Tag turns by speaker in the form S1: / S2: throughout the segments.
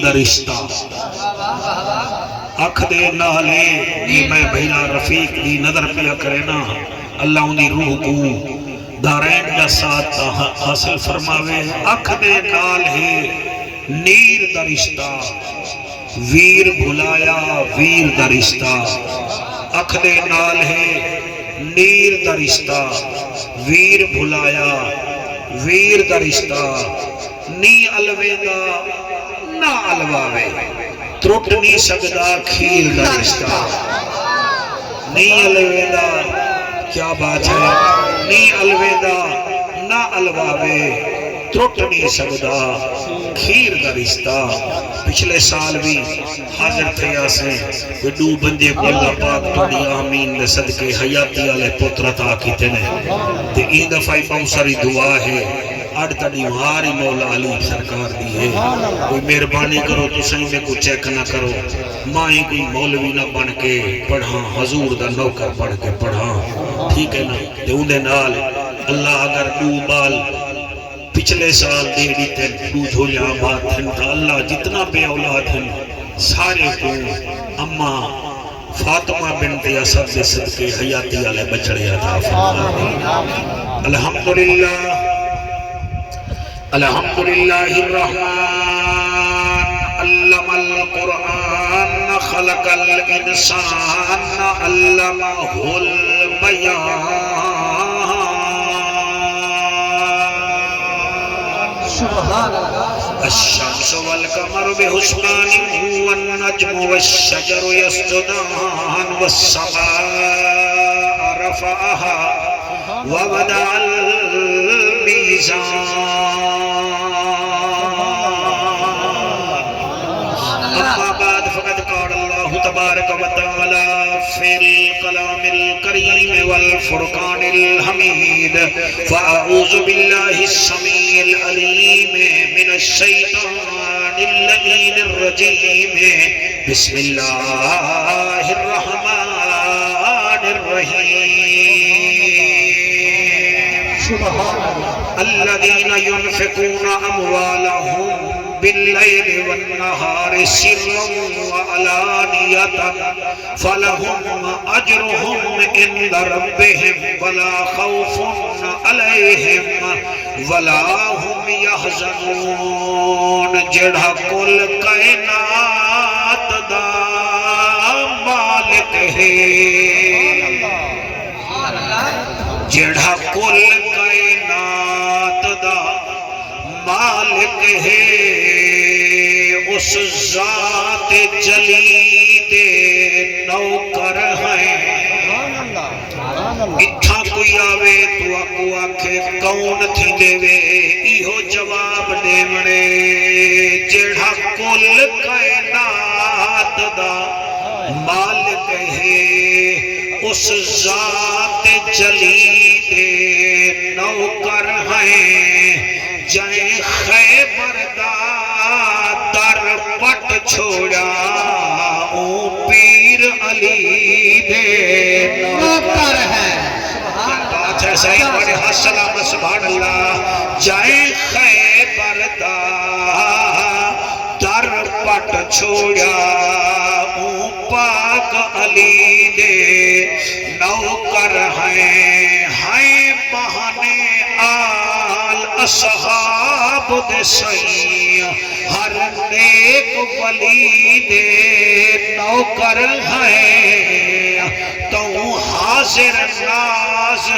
S1: دا رشتہ اکھ دے نالے یہ میں بھینا رفیق دی نظر پیا کرے نا اللہ انہی روح کو دارین دا ساتھ حاصل فرماوے اکھ دے نال ہے نیر دا رشتہ ویر بھلایا ویر دا رشتہ اکھ دے نال ہے نیر دا رشتہ ویر بھلایا ویر دا رشتہ نی الوے دا نہ الواوے ترٹ نہیں سکدا کھیر دا رشتہ نی الوے دا کیا بات ہے نی الوے دا نہ الواوے ترٹ نہیں سکدا کھیر دا رشتہ پچھلے سال بھی حاضر تھے آسے دو بندے کو اللہ پاک توڑی آمین دے صدقے حیاتی آلے پتر عطا کیتے نے تے این دفعی بہت ساری دعا ہے اڑ تڑی ہاری مولا علی سرکار دی ہے کوئی مہربانی کرو تو صحیح میں کوئی چیک نہ کرو مائیں کوئی مولوی نہ بن کے پڑھاں حضور دا نوکر پڑھ کے پڑھاں ٹھیک ہے نا تے اندے نال اللہ اگر دو بال پچھلے سال دے دیتے دو جھولیاں بات ہیں تا اللہ جتنا بے اولاد ہیں سارے کو اماں فاطمہ بنت اسد دے صدقے حیاتی والے بچڑے عطا فرما الحمدللہ الحمدللہ الرحمن علم القرآن خلق الانسان علمہ البیان الشمس والقمر بحسبان والنجم والشجر يسجدان والسماء رفعها ووضع الميزان أما بعد فقد قال الله تبارك وتعالى في الكلام الكريم والفرقان الحميد فأعوذ بالله السميع العليم من الشيطان اللعين الرجيم بسم الله الرحمن الرحيم الذين ينفقون أموالهم بالليل والنهار سرا وعلانية فلهم أجرهم عند ربهم ولا خوف عليهم ولا هم يحزنون جڑا کل کائنات دا مالک ہے جڑا کل کائنات دا مالک ہے اس ذات جلی دے نوکر ہیں اتھا کوئی آوے تو آکو آکھے کون تھی دے وے ایہو جواب دے مڑے جڑا کل کائنات دا مالک ہے اس ذات جلی دے نوکر ہیں جائیں خیبر دا در پٹ چھوڑا اون پیر علی دے نوکر ہے بات ہے صحیح بڑے حسلام سبحان اللہ جائیں خیبر دا در پٹ چھوڑا اون پاک علی دے نوکر ہیں بہانے اصحاب دے سائیں ہر نیک ولی دے نوکر ہیں تو حاضر ناز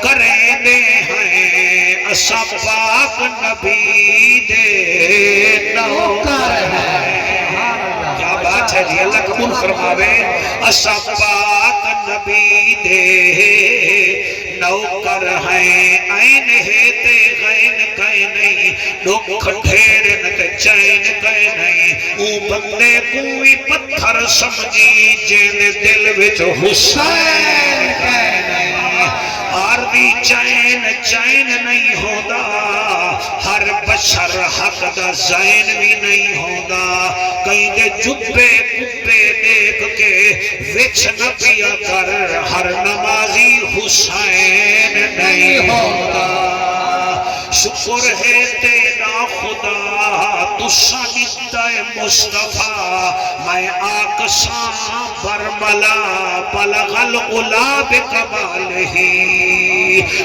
S1: کریں دے ہیں اسا پاک نبی دے نوکر ہیں کیا بات ہے جی اللہ قبول فرماوے اسا پاک نبی دے نوکر ہیں این ہے تے غین کہیں نہیں دکھ ڈھیرن تے چین کہیں نہیں او بندے کوئی پتھر سمجھی جن دل وچ حسین کہیں نہیں آردی چین نہیں ہودا ہر بشر حق دا زین بھی نہیں ہودا کہیں دے جبے کبے دیکھ کے وچ نہ پیا کر ہر نمازی حسین نہیں ہوتا شکر ہے تیرا خدا تسا دیتا ہے مصطفیٰ میں آکساں برملا بلغ العلا بکمالہ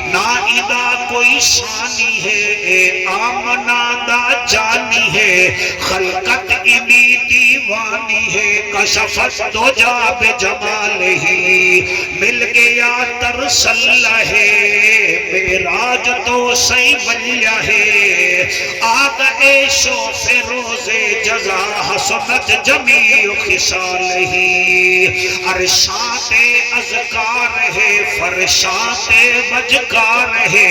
S1: نائدہ کوئی شانی ہے اے آمنہ دا جانی ہے خلقت انی دیوانی ہے کشفت دو جا بجمالہ مل گیا ترسل ہے میراج تو سی ملیا ہے آگا ایشو فیروز جزا حسنت جمیع خصالہ عرشات اذکار ہے فرشات وجکار ہے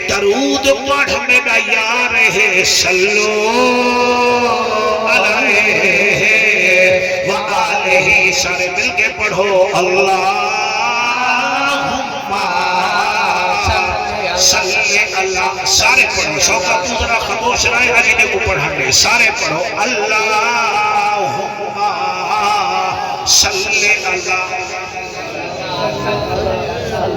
S1: درود پڑھ میرا یار ہے صلو علیہ وآلہ سارے مل کے پڑھو اللہم صلی اللہ سارے پڑھو شوقہ تو ذرا خاموش رہے اجینے کو پڑھانے سارے پڑھو اللہم صلی اللہ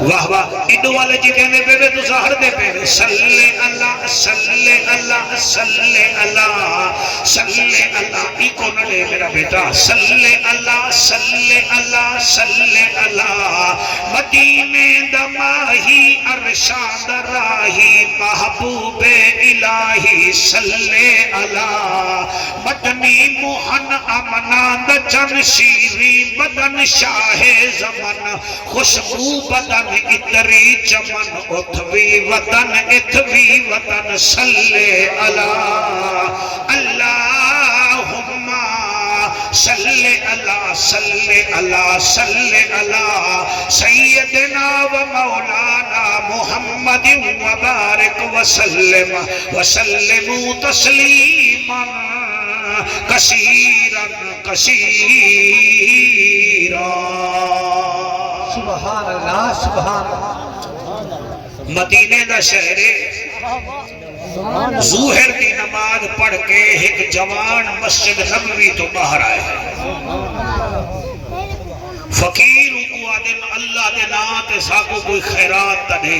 S1: واہ واہ انہوں والے جی کہنے پہ تو ظاہر دے پہ صلی اللہ صلی اللہ صلی اللہ صلی اللہ ایکو نہ لے میرا بیٹا صلی اللہ صلی اللہ صلی اللہ مدینے دماہی ارشاد راہی محبوب الہی صلی اللہ مدنی موہن امناند چن شیری بدن شاہ زمن خوشبو بدن اتری چمن اتوی اتوی وطن صلی اللہ اللہم صلی اللہ صلی اللہ صلی اللہ سیدنا و مولانا محمد وبارک وسلم وسلم تسلیما کثیرا کثیرا
S2: سبحان اللہ سبحان اللہ
S1: مدینے دا شہر ظہر دی نماز پڑھ کے ایک جوان مسجد نبوی تو باہر آئے فقیر کو آدم اللہ دے ناتے ساکو کوئی خیرات تا دے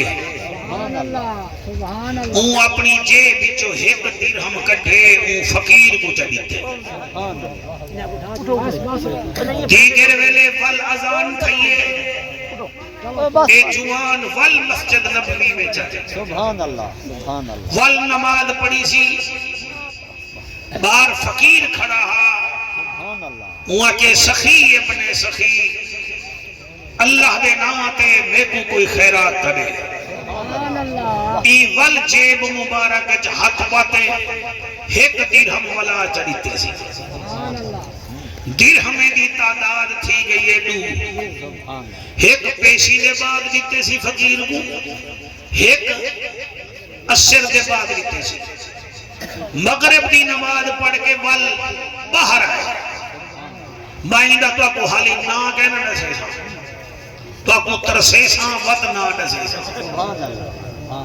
S1: اون اپنی جیب بچو ایک درہم کٹھے اون فقیر کو چڑھتے دیگر ویلے ول اذان تھئیے اے جوان ول مسجد نبوی میں چلے
S2: سبحان اللہ
S1: ول نماز پڑھی سی بار فقیر کھڑا ہوا کہ سخی ابن سخی اللہ دے نامتے میں کو کوئی خیرات کرے ای ول جیب مبارک ہاتھ پاتے ایک درہم والا چڑھتے سی درہمیں دی تعداد تھی گئی ہے دو ایک پیشی دے بعد دیتے سی فقیر کو ایک اثر دے بعد دیتے سی مغرب دی نماز پڑھ کے ول باہر آئے مائندہ تو آپ کو حالی نہ کہنا نسے سا تو آپ کو ترسے سا وط نہ نسے سا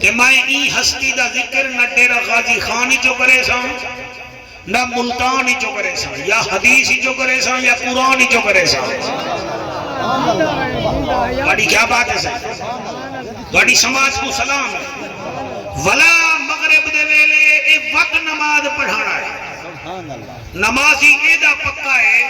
S1: کہ میں ای ہستی دا ذکر نہ ڈیرہ غازی خانی جو کرے سا نہ ملتانی جو کرے سا یا حدیثی جو کرے سا یا قرآنی جو کرے سا بڑی کیا بات ہے سا بڑی سماج کو سلام ہے ولا مغرب دے ویلے اے وقت نماز پڑھانا ہے نمازی ایدہ پکا ہے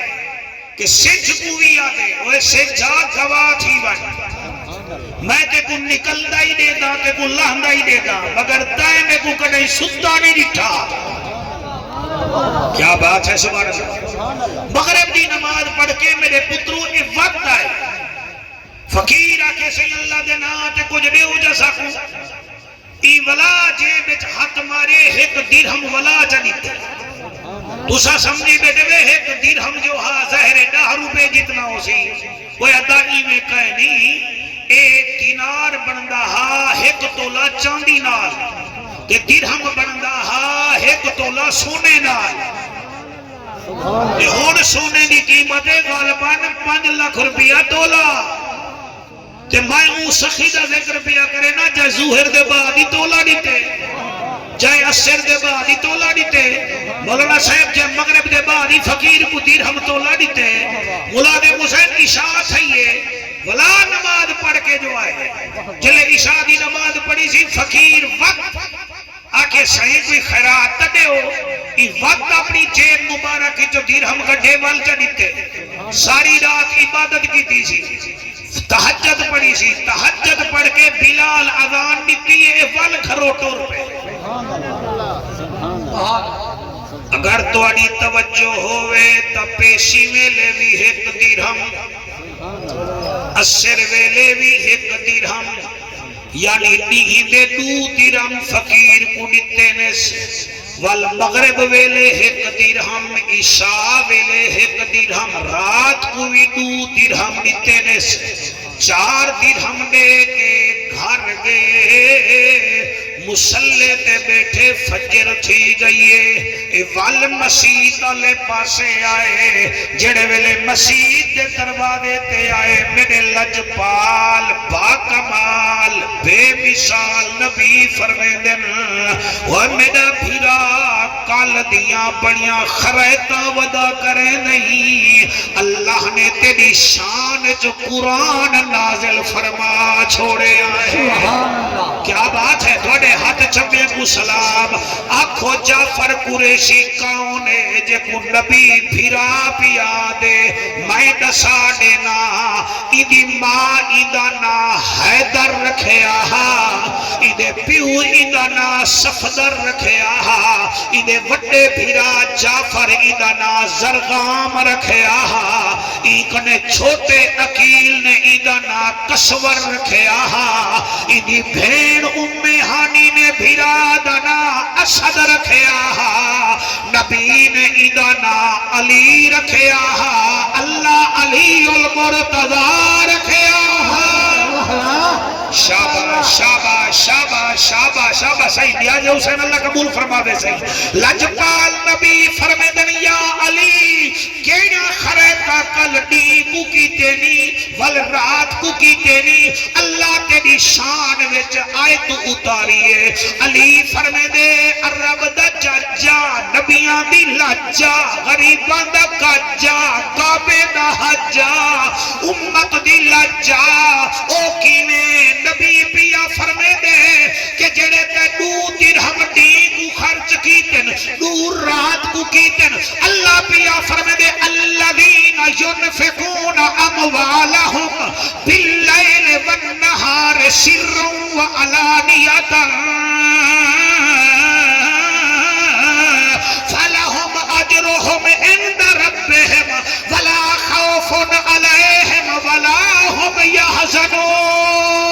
S1: کہ سجھ کوئی آدھے وہ سجھا گواہ تھی بڑی میں تے کو نکل دائی دیتا تے کو لہن دائی دیتا مگر دائیں میں کو کڑے ستا نہیں دیتا کیا بات ہے سبحان اللہ مغرب دی نماز پڑھ کے میرے پتروں اے وقت آئے فقیر آکے سے اللہ دے ناتے کچھ دے ہو جا سکوں ای ولا جے بچ حق مارے ایک درہم ولا جنیتے دوسرا سمجھی بیٹے وے ایک درہم جو ہاں زہر 10 روپے جتنا ہو سی وہ ادائی میں کہے نہیں ایک دینار بندہ ہاں ایک تولا چاندی نال کہ درہم بندہ ہاں ایک تولا سونے نال ہون سونے دی قیمت غالباً 5 لاکھ روپیہ تولا کہ میں اون سخی دا ذکر پیا کرے نا جائے ظہر دے بعد ہی تولا دیتے جائے اثر دے بعد ہی تولا دیتے مولانا صاحب جائے مغرب دے بعد ہی فقیر کو درہم تولا دیتے مولاد حسین عشاء تھئیے ولا نماز پڑھ کے جو آئے جلے عشاء دی نماز پڑھی سی فقیر وقت آکے صحیح کوئی خیرات تڑے ہو ای وقت اپنی جیب مبارک جو درہم گھڑے وال چڑھتے ساری رات عبادت کی تھی سی تہجد پڑھی سی تہجد پڑھ کے بلال اذان دیتی ہے وال کھروٹوں پہ اگر تو اڑی توجہ ہوئے تا پیشی ویلے بھی ایک درہم اثر ویلے بھی ایک درہم یعنی نیندے 2 درہم فقیر کو دیتے نس والمغرب ویلے ایک درہم عشاء ویلے ایک درہم رات کو بھی 2 درہم دیتے نس 4 درہم دے کے گھر گئے مسلح تے بیٹھے فجر تھی گئیے وال مسجد والے پاسے آئے جڑے ویلے مسجد دے دروازے تے آئے میرے لجپال با کمال بے مثال نبی فرمیندن وہ میرا بھیرا کال دیاں بڑیاں خریتاں ودا کرے نہیں اللہ نے تیری شان جو قرآن نازل فرما چھوڑے آئے کیا بات ہے توڑے ہاتھ چپے کو سلام آنکھو جعفر قریشی کون ہے جے کو نبی بھیرا پیا دے میں دسا دینا ایدی ماں ایدہ نا حیدر رکھے آہا ایدے پیو ایدہ نا صفدر رکھے آہا ایدے وڈے بھیرا جعفر ایدہ نا زرغام رکھے آہا ایکنے چھوٹے عقیل نے ایدہ نا کسور رکھے آہا ایدی بھین ہانی نے بھیرا دنا اسد رکھے آہا نبی نے ایدانا علی رکھے آہا اللہ علی المرتضی رکھے آہا شابہ شابہ شابہ شابہ شابہ صحیح دیا جو حسین اللہ قبول فرما دے صحیح لجپال نبی فرمیدن یا علی کیڑا خریتا کل دی کو کی تینی ول رات کو کی تینی اللہ تیری شان وچ آیت اتاریے علی فرمیدے عرب دا جاجا نبیاں دی لاجا غریباں دا کاجا کعبے دا حجا امت دی لاجا او کیویں نبی پیا فرمے دے کہ جڑے تے 2 درہم دین کو خرچ کیتن 2 رات کو کیتن اللہ پیا فرمے دے الذین ينفقون اموالهم باللیل والنہار سرا وعلانیۃ فلهم اجرهم عند ربهم ولا خوف عليهم ولا هم يحزنون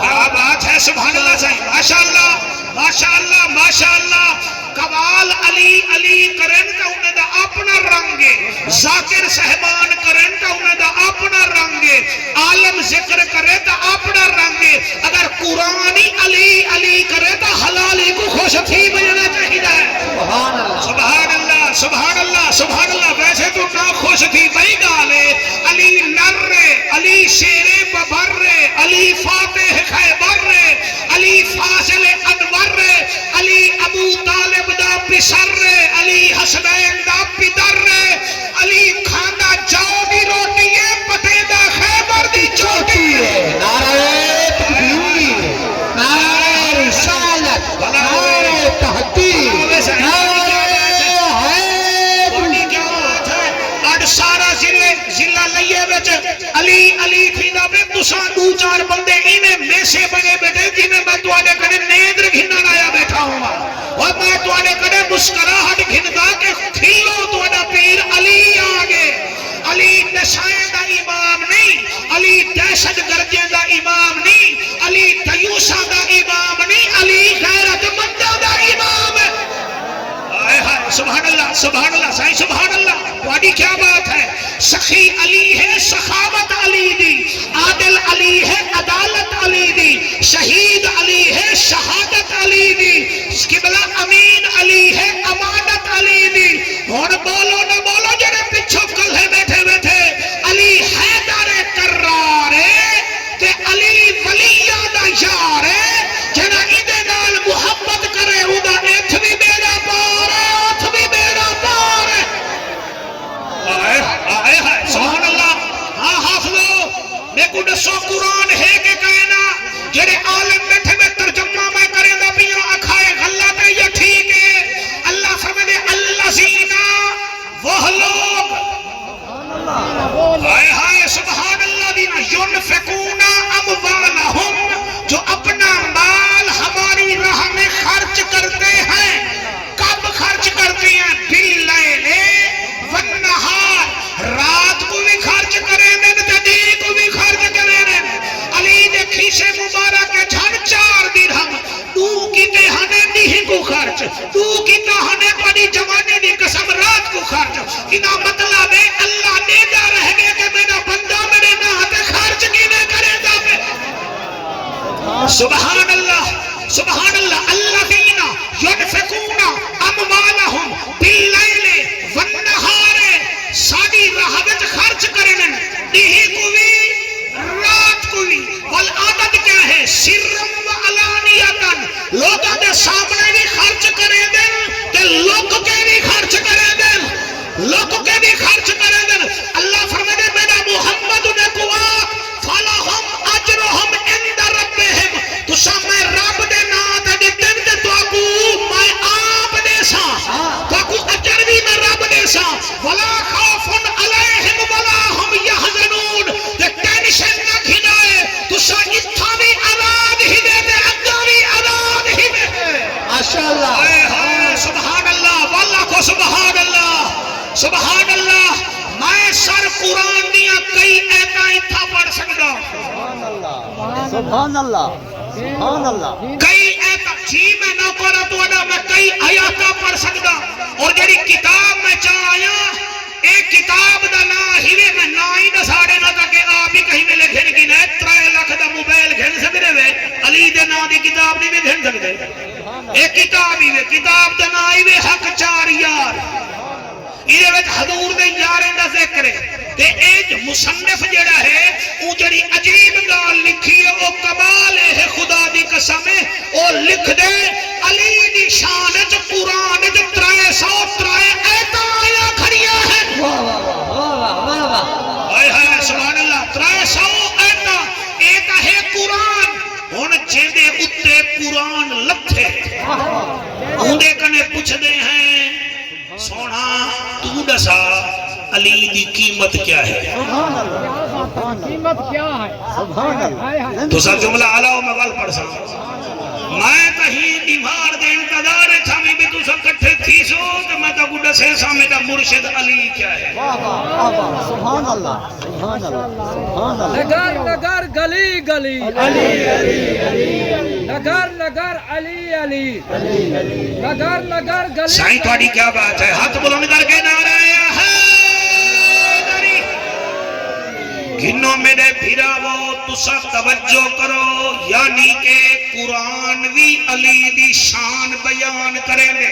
S1: کیا بات ہے سبحان اللہ صحیح ماشاءاللہ ماشاءاللہ ماشاءاللہ قوال علی علی کرن کا انہیں دا اپنا رنگے ذاکر صحبان کرن کا انہیں دا اپنا رنگے عالم ذکر کرے تا اپنا رنگے اگر قرآنی علی علی کرے تا حلالی کو خوش تھی بجنا چاہیے سبحان اللہ سبحان اللہ سبحان اللہ ویسے تو نہ خوش تھی بھئی گالے علی نر علی شیر ببر علی فاتح خیبر علی فاصل انور علی ابو طالب دا پسر علی حسنین دا پدر علی کھانا جاؤ دی روٹی ہے پتے دا خیبر دی چوٹی ہے
S2: نعرہ تکبیر نعرہ رسالت نعرہ تحقیق نعرہ
S1: حیدر سارا ضلع لئیے بچ علی علی تھینا بے تساں 2-4 بندے ایمیں میں سے بنے بیٹھے جنہیں میں تو آنے کنے نیندر گھنن آیا بیٹھا ہوں اور میں تو آنے کنے مسکراہٹ گھنگا کے کھلو تو آنے پیر علی آگے علی نشائیں دا امام نہیں علی دہشت گردیں دا امام نہیں علی دیوسا دا امام نہیں علی غیرت مندہ دا امام ہے سبحان اللہ سبحان اللہ صحیح سبحان اللہ وہاں کیا بات ہے سخی علی ہے سخاوت علی دی عادل علی ہے عدالت علی دی شہید علی ہے شہادت علی دی قبلہ امین علی ہے امانت علی دی اور بولو نہ بولو جنہیں پچھو کل ہے بیٹھے بیٹھے علی حیدر کرار ہے تے علی ولیہ دا یار ہے جنہ ایدے نال محبت کرے ادا ایتھ بھی بیڑا پار ہے آتھ بھی بیڑا پار ہے آئے سبحان کو خرچ تو کتا ہنے پڑی جمانے دی قسم رات کو خرچ کنا مطلب ہے اللہ دے جا رہ گئے کہ میرا بندہ میرے نہ خرچ کی میں کرے گا سبحان اللہ سبحان اللہ الذین ينفقون اموالهم باللیل والنہار ساری راہ وچ خرچ کرن دیہی کو بھی رات کو بھی والعادت کیا ہے سرم و علانیتن لوگوں کے سامنے بھی خرچ کرے دن تے لوگ کے بھی خرچ کرے دن لوگ کے بھی خرچ کرے دن اللہ فرمائے میرا محمد نے کہا فَلَهُمْ أَجْرُهُمْ عِنْدَ رَبِّهِمْ تو سامنے رب دے نا تے دن تے تو کو میں آپ دے سا تو کو اجر بھی میں رب دے سا ولا خوف علیہم ولا هم يحزنون تے ٹینشن نہ کھدائے تو سا اتھا بھی آزاد ہی دے تے اگا بھی آزاد ہی دے ماشاءاللہ سبحان اللہ واللہ کو سبحان اللہ سبحان اللہ میں سر قرآن دیا کئی ایتا اتھا پڑھ سکتا
S3: سبحان اللہ سبحان اللہ
S1: کئی ایتا جی میں نہ پڑھا تو ادا میں کئی آیاتا پڑھ سکتا اور جڑی کتاب میں چاہیا ایک کتاب دا نا ہیوے میں نا ہی دا ساڑے نا تا کہ آپ ہی کہیں میں لکھن کی نا 3 لاکھ دا موبائل گھن سکتے ہوئے علی دے نا دی کتاب نہیں بھی گھن سکتے ایک کتاب ہی وے کتاب دا نا ہی وے حق 4 یار یہ ویت حضور دے یاریں دا ذکر ہے کہ ایک مصنف جڑا ہے او جڑی عجیب گال لکھی ہے وہ کمال ہے خدا دی قسم ہے وہ لکھ دے علی دی شان جو قرآن جو 303 ایتا آیا کھڑیا ہے سبحان اللہ 300 ایتا ایتا ہے قرآن ہون جیدے اتے قرآن لکھے اندے کنے پوچھ دے ہیں سونا تو دسا علی دی قیمت کیا ہے
S3: قیمت کیا ہے
S1: تو سا جملہ علاو میں غل پڑھ سکتا میں کہیں دیوار دے انتظار تھا میں بھی تو سب کٹھے تھی سو تو میں تو گوڑا سے سامنے دا مرشد علی کیا ہے
S3: سبحان اللہ سبحان اللہ سبحان اللہ
S4: نگر نگر گلی گلی علی علی علی نگر نگر علی علی نگر نگر گلی
S1: سائیں تھوڑی کیا بات ہے ہاتھ بلند کر کے نعرہ ہے گھنوں میرے بھیراو تسا توجہ کرو یعنی کہ قرآن بھی علی دی شان بیان کریں دے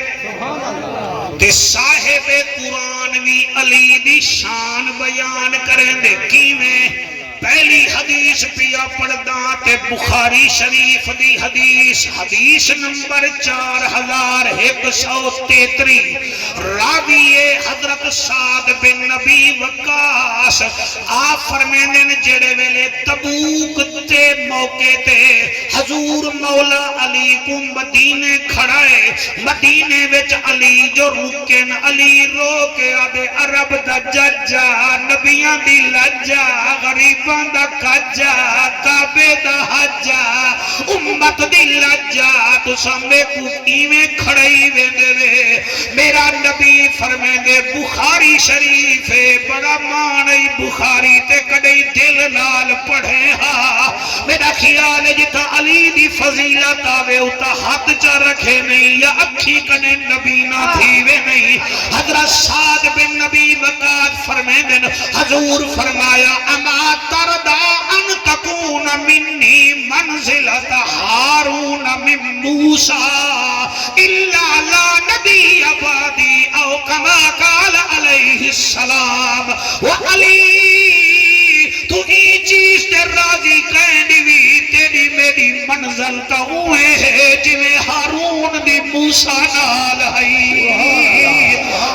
S1: تے صاحب قرآن بھی علی دی شان بیان کریں دے کی میں پہلی حدیث پیا پڑھدا تے بخاری شریف دی حدیث نمبر 4133 راوی حضرت سعد بن نبی وقاص آپ فرمیندے نے جڑے ویلے تبوک تے موقع تے حضور مولا علی کو مدینے کھڑائے مدینے وچ علی جو رکن علی رو کے آدھے عرب دا ججا نبیاں دی لجا غریب دا کجا کعبے دا حجا امت دی لجا تو سامنے کو ایویں کھڑائی ویندے وے میرا نبی فرمیندے بخاری شریف بڑا مانی بخاری تے کدی دل نال پڑھے ہاں میرا خیال ہے جتا علی دی فضیلت آوے اتا ہاتھ چا رکھے نہیں یا اکھی کنے نبی نہ تھی وے نہیں حضرت سعد بن نبی وقات فرمیندے حضور فرمایا اما تردا ان تکون منی منزلت ہارون من موسیٰ الا لا نبی عبادی او کما قال علیہ السلام وعلی تو ای چیز تے راضی کہنی بھی تیری میری منزل تا ہوئے ہے جویں ہارون دی موسیٰ نال ہے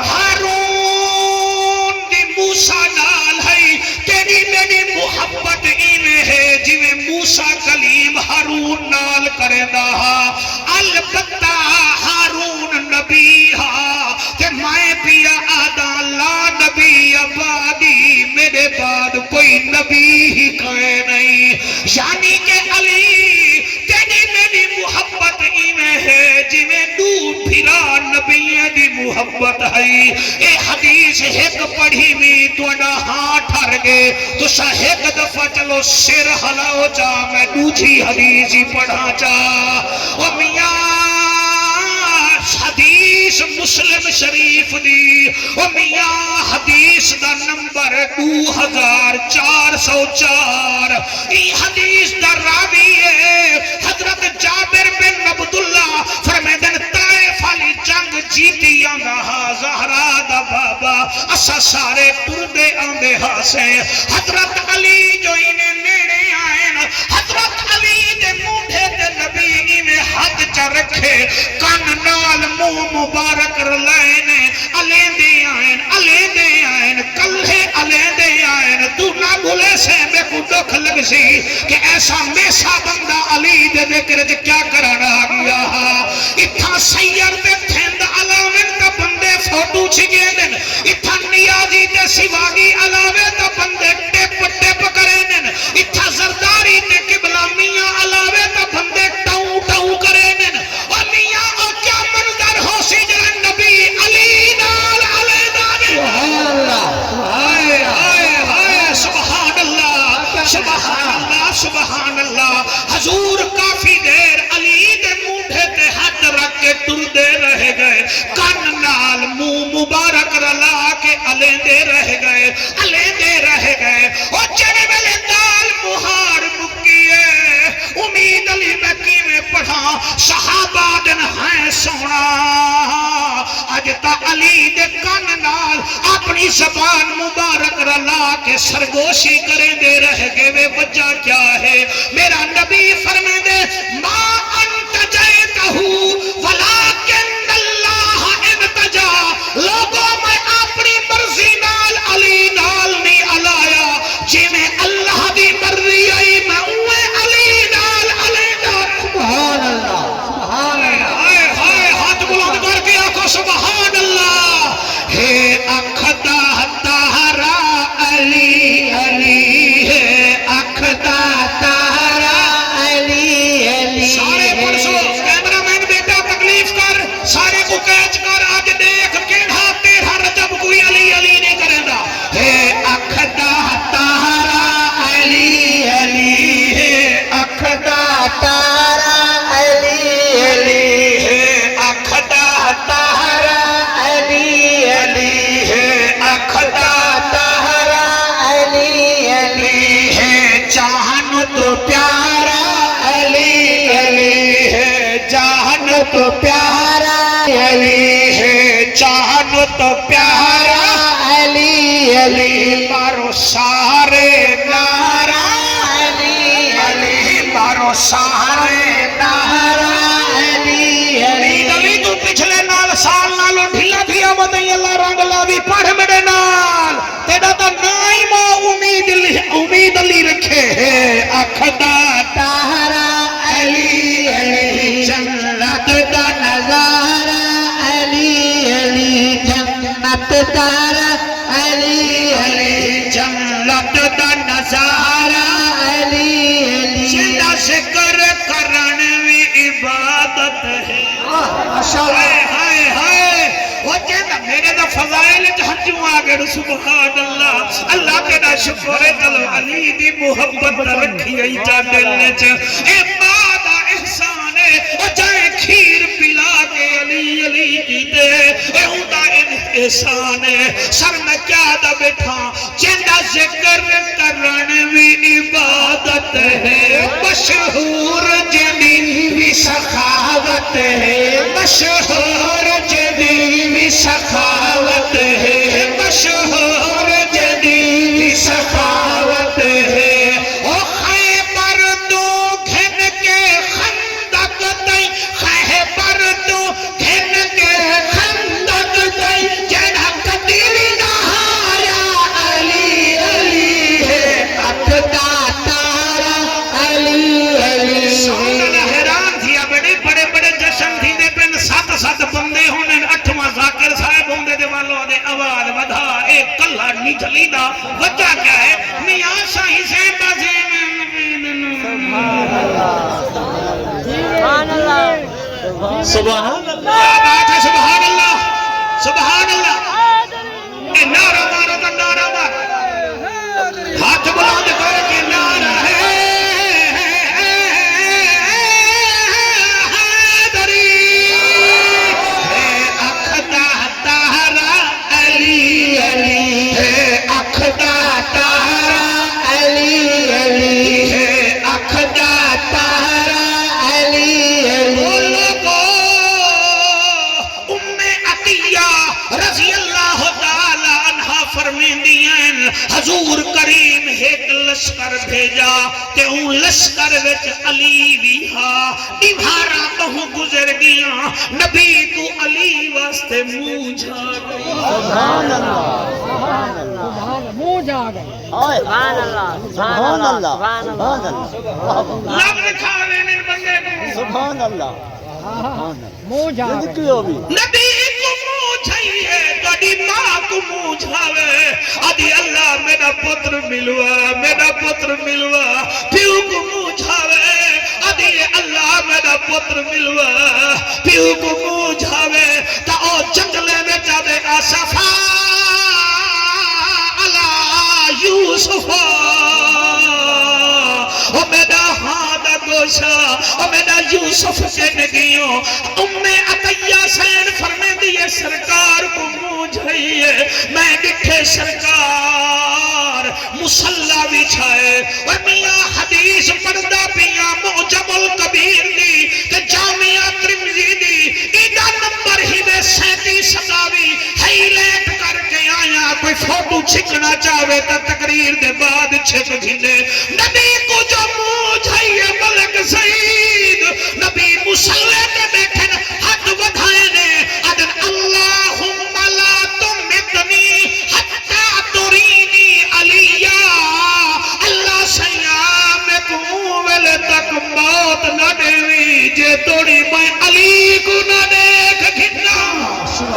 S1: ہارون دی موسیٰ نال ہے تیری میری محبت ایویں ہے جویں موسیٰ کلیم ہارون نال کرے دا البتہ ہارون نبی ہا کہ میں پیا آدھا لا نبی آبادی میرے بعد کوئی نبی ہی کہے نہیں یعنی کہ علی تیری میری محبت ایویں ہے جویں دو پھرا نبی دی محبت ہے اے حدیث ایک پڑھی بھی تو اڈا ہاں ٹھر گے تو سا ایک دفعہ چلو سر ہلاؤ چاہ میں دوسری حدیث ہی پڑھا چاہ او میاں حدیث مسلم شریف دی او میاں حدیث دا نمبر 2404 ای حدیث دا راوی ہے حضرت جابر بن عبداللہ فرمیدن طائف والی جنگ جیتی آندا ہا زہرا دا بابا اسا سارے ٹردے آندے ہا سے حضرت علی جو انہیں نیڑے آئین حضرت علی دے موڈے دے نبی میں ہاتھ چا رکھے کان نال منہ مبارک رلائنے علیندے آئین کلھے علیندے آئین تو نہ بھولے سے میں کو دکھ لگ سی کہ ایسا میسا بندہ علی دے ذکر جے کیا کرنا گیا اتھا سیر دے تھند علاوین دا بندے فوٹو چھگے دن اتھا نیازی دے سواگی علاوے دا بندے ٹیپ کرے دن اتھا زرداری دے قبلہ میاں علاوے دا بندے ٹاؤں کرے دن اور میاں او کیا منظر ہو سی جرن نبی علی نال علی دانے
S2: سبحان اللہ
S1: سبحان اللہ سبحان اللہ سبحان اللہ حضور کافی دیر علی دے موڈے تے ہاتھ رکھ کے ٹردے رہ گئے کان نال منہ مبارک رلا کے علیندے رہ گئے اور جڑے ویلے دال مہار مکیے امید علی بکی میں پڑھا صحابہ دن ہیں سونا اج تا علی دے کان نال اپنی زبان مبارک رلا کے سرگوشی کریں دے رہ گئے وہ وجہ کیا ہے میرا نبی فرمائے دے ما انت جیتہو ولیکن اللہ انتجا لوگوں میں اپنی مرضی نال علی نال نہیں علایا جی میں اللہ دی مرضی آئی میں اوے علی نال علی نال
S2: سبحان اللہ سبحان اللہ
S1: ہائے ہاتھ بلند کر کے آنکھوں سبحان اللہ ہے اکھدا تہرا علی علی ہے اکھدا تہرا
S2: علی علی
S1: سارے پرسو کیمرہ مین بیٹا تکلیف کر سارے کو کیچ کر آج دیکھ کیڑا تیرا رجب کوئی علی علی نہیں کرے گا ہے اکھدا تہرا علی علی ہے اکھدا
S2: تارا علی علی
S1: ہے اکھدا
S2: تارا علی علی
S1: ہے اکھدا
S2: تارا علی علی
S1: ہے جہان تو پیارا علی علی ہے جہان تو
S2: پیارا علی
S1: ہے جہان تو پیارا
S2: علی علی
S1: مارو سارے نارا
S2: علی
S1: علی مارو سارے
S2: تارا علی علی
S1: علی تو پچھلے نال سال نالو ڈھلا دیا مدعی اللہ رنگ لاوی پڑھ میرے نال تیرا تا نائی ماں امید علی رکھے ہے اکھدا
S2: تارا علی علی جنت دا نظارہ علی علی جنت تارا علی علی
S1: جنت دا نظارہ
S2: علی علی
S1: جنہ ذکر کرن بھی عبادت ہے
S2: ماشاءاللہ
S1: ہائے ہائے وہ جنہ میرے دا فضائل جہنجوں آگے سبحان اللہ اللہ کے دا شکر ہے چلو علی دی محبت رکھی گئی جا دلنے چا اے مادہ احسان ہے وہ جائے کھیر پلا کے علی علی کی دے اے ہوتا احسان ہے سر میں کیا دا بیٹھا جنہ ذکر کرن بھی عبادت ہے مشہور جنی بھی سخاوت ہے مشہور جنی بھی سخاوت ہے مشہور جنی بھی سخاوت ہے او خیبر تو گھن کے خندق دائی خیبر تو گھن کے خندق دائی جنہ قدیری نہایا علی علی ہے
S2: اکھدا تارا علی علی
S1: سونا حیران تھیا بڑے بڑے جشن تھی دے پن سات بندے ہونے اٹھواں ذاکر صاحب ہوندے دے والوں دے آواز ودھا ایک کلہ نجلی دا وجہ کیا ہے میاں شاہی سے بازے
S3: سبحان اللہ سبحان اللہ
S1: کیا بات ہے سبحان اللہ سبحان اللہ اے نعرہ مارو کا نعرہ مارو ہاتھ بلند کر کے نعرہ ہے حیدری ہے اکھ فرمیندیاں حضور کریم ایک لشکر بھیجا تے اون لشکر وچ علی بھی ہا دیوارا بہو گزر گیا نبی کو علی واسطے منہ جھا گئی
S3: سبحان اللہ سبحان اللہ
S4: منہ جا گئے
S3: سبحان اللہ سبحان اللہ سبحان اللہ
S1: لب دکھاوے ان بندے کو
S3: سبحان اللہ
S4: منہ جا
S3: یہ
S4: گئے
S3: کیوں بھی
S1: نبی کو منہ چھائیے تڑی ماں کو منہ جھاوے آدھی اللہ میرا پتر ملوا پیو کو منہ جھاوے آدھی اللہ میرا پتر ملوا پیو کو منہ جھاوے تا او جنگلے میں جاوے آصفا اللہ یوسفا او میرا ہاتھ گوشا او میرا یوسف کے نگیوں عطیہ سین فرمے دیئے سرکار کو منہ جھائیے میں دکھے سرکار مسلح بھی چھائے اور میاں حدیث پردہ پیا معجم الکبیر دی کہ جامعہ ترمذی دی ایدہ نمبر ہی میں 37 سداوی ہائیلائٹ کر کے آیا کوئی فوٹو چھکنا چاہے تا تقریر دے بعد چھک گھنے نبی کو جو منہ جھائیے ملک سعید نبی مسلح کے بیٹھے حد ودھائے نے ادن اللہم لا تمتنی حتی ترینی علیہ اللہ سیام کومل تک موت نہ دیوی جے توڑی میں علی کو نہ دیکھ گھنا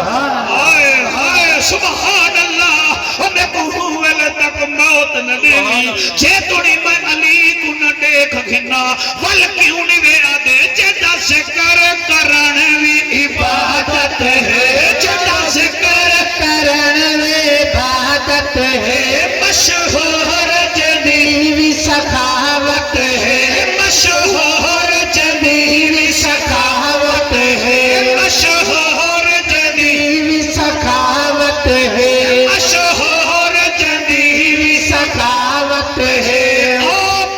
S1: ہائے ہائے سبحان اللہ میں کومل تک موت نہ دیوی جے توڑی میں علی کو نہ دیکھ گھنا والکیوں نہیں وے آدھے جیدہ ذکر کرن بھی عبادت ہے جیدہ ذکر
S2: کرن وے عبادت ہے
S1: مشہور
S2: جدیوی سخاوت ہے
S1: مشہور
S2: جدیوی سخاوت ہے
S1: مشہور
S2: جدیوی سخاوت ہے
S1: مشہور
S2: جدیوی سخاوت ہے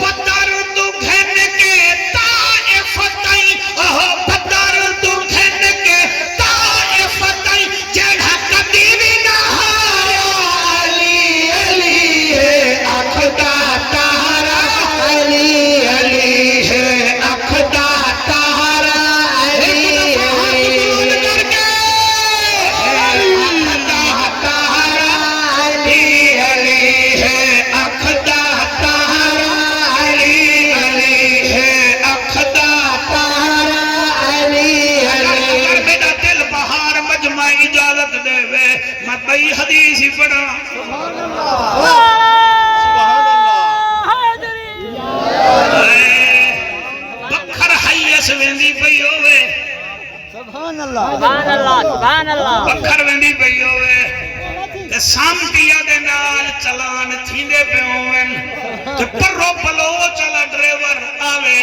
S1: پتر تو گھن کے طائف تائیں پتر تو گھن کے طائف تائیں جڑا کدی بھی نہ
S2: علی علی ہے اخدا تہارا علی علی ہے اخدا تہارا علی علی
S1: کر کے
S2: اخدا تہارا علی علی ہے اخدا تہارا علی علی ہے اخدا تہارا علی علی
S1: میرا دل بہار مجمع اجازت دے وے میں بئی حدیث ہی پڑھا بکھر حیس ویندی پئی ہوئے
S3: سبحان اللہ
S4: سبحان اللہ سبحان اللہ
S1: بکھر ویندی پئی ہوئے تے سامتیا دے نال چلان تھیندے پہ ہوئن تے پرو پلو چلا ڈرائیور آوے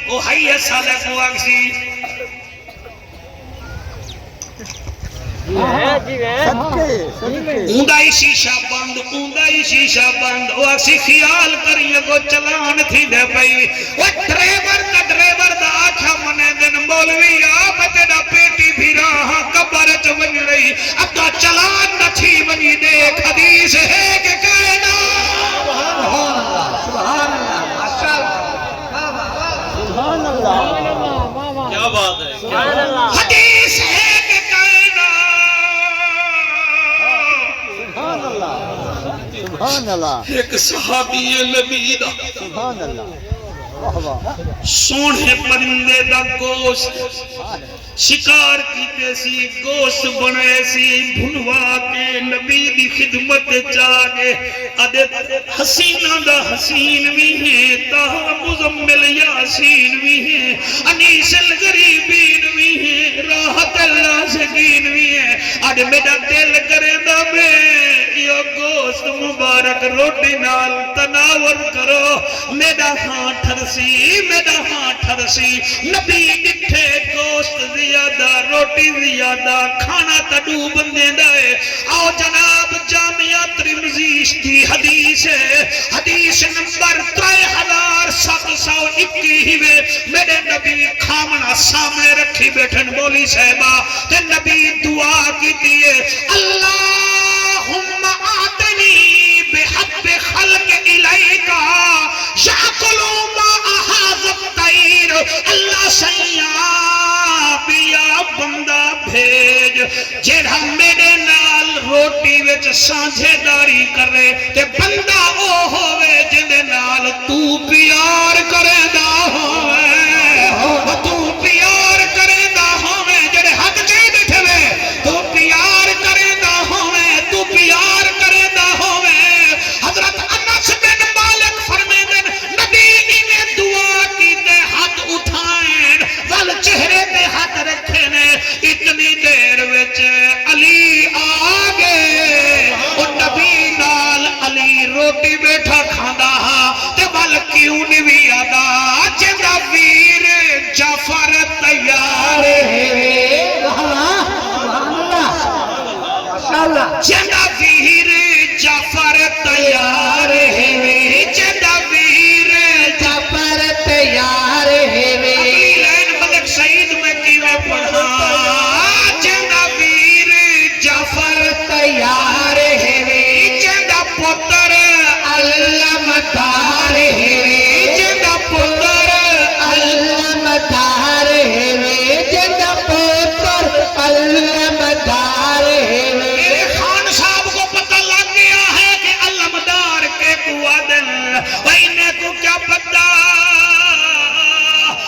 S1: وہ حیس سالے کو آگسی
S3: صدقے صدقے
S1: اوندائی شیشہ بند وہ اسی خیال کریے کو چلان تھی دے پئی وہ ڈرائیور دا آکھا منے دن مولوی آپ تیرا پیٹی بھی راہاں قبر چ ون رہی اب تو چلان نہ تھی ونی دیکھ حدیث ہے کہ کہنا
S3: سبحان اللہ
S4: کیا بات ہے سبحان اللہ
S1: حدیث ہے کہ کہنا
S3: سبحان اللہ سبحان اللہ
S1: ایک صحابی نبی دا
S3: سبحان اللہ واہ واہ
S1: سونے پرندے دا گوشت شکار کیتے سی گوشت بنے سی بھنوا کے نبی دی خدمت چاہے ادھے حسینہ دا حسین بھی ہے تاہا مزمل یاسین بھی ہے انیس الغریبین بھی ہے راحت اللہ سکین بھی ہے ادھے میرا دل کرے دا میں یہ گوشت مبارک روٹی نال تناور کرو میرا ہاتھ ٹھرسی نبی ڈٹھے گوشت زیادہ روٹی زیادہ کھانا تڈو بندے دائے آؤ جناب جامعہ ترمذی کی حدیث ہے حدیث نمبر 3721 میرے نبی کھامنا سامنے رکھی بیٹھن بولی صاحبہ تے نبی دعا کی دیئے اللہم آتنی بھیج جیڑا میرے نال روٹی وچ سانجھے داری کرے تے بندہ او ہووے جندے نال تو پیار کرے دا ہووے تو پیار کرے دا ہووے جڑے حق چاہی بیٹھے وے تو پیار کرے دا ہووے تو پیار کرے دا ہووے حضرت انس بن مالک فرمیندن نبی نے دعا کی تے ہاتھ اٹھائیں ول چہرے تے ہاتھ رکھے نے اتنی دیر وچ علی آ گئے او نبی نال علی روٹی بیٹھا کھاندا ہاں تے ول کیوں نہیں وی آدا جندا ویر جعفر تیار ہے جندا ویر جعفر تیار ہے جندا ویر
S2: جعفر تیار ہے
S1: اگلی لائن ملک سعید میں کیویں پڑھا جندا ویر جعفر
S2: تیار ہے
S1: جندا پتر
S2: علمدار ہے
S1: جندا پتر
S2: علمدار ہے جندا پتر علمدار ہے
S1: میرے خان صاحب کو پتہ لگ گیا ہے کہ علمدار کے کو دل انہیں کو کیا پتہ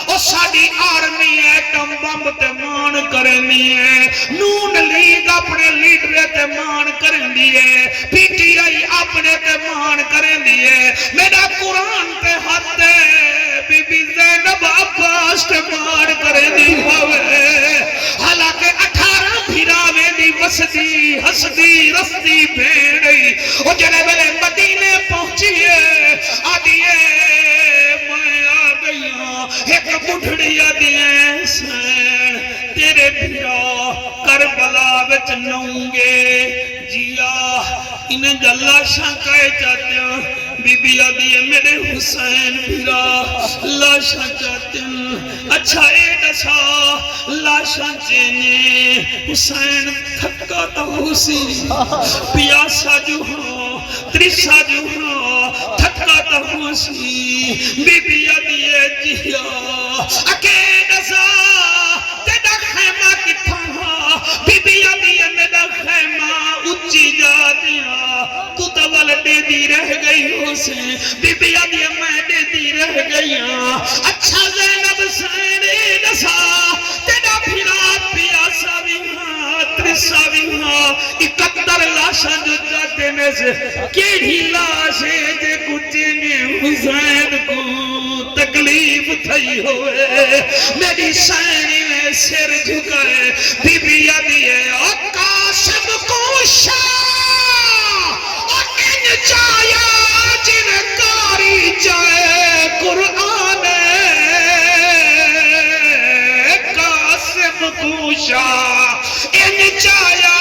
S1: او ساڈی آرمی ایٹم بم تے مان کرنی ہے نون لیگ اپنے لیڈر تے مان کرنی ہے پی ٹی آئی اپنے تے مان کرنی ہے میرا قرآن تے ہاتھ ہے بی بی زینب عباس تے مان کرنی ہوئے حالانکہ 18 بھیراوے دی وسدی ہسدی رسدی بھیڑی او جڑے ویلے مدینے پہنچیے آدیے میں آ گئی ہوں ایک بڑھڑی آدیے سین تیرے بھیرا کربلا وچ نوں گے جیا انہیں جلاشاں کہے چاہتے ہیں بی بی آدیے میرے حسین بھیرا لاشاں چاہتے ہیں اچھا اے دسا لاشاں چینے حسین تھکا تو ہوسی پیاسا جو ہو ترسا جو ہو تھکا تو ہوسی بی بی آدیے جیا اکے دسا تیڑا خیمہ کتھا ہا بی بی آدیے میرا خیمہ اچھی جا دیا تو تول دے دی رہ گئی ہو سے بی بی آدیے میں دے دی رہ گئی ہاں اچھا زینب سینے دسا تیڑا پھرا پیاسا بھی ہاں ترسا بھی ہاں 71 لاشاں جو جاتے میں سے کیڑی لاشے جے کچھ نے حسین کو تکلیف تھئی ہوئے میری سینی میں سر جھکائے بی بی آدیے قاسم کو شاہ اور ان چایا جن کاری جائے قرآن قاسم کو شاہ ان چایا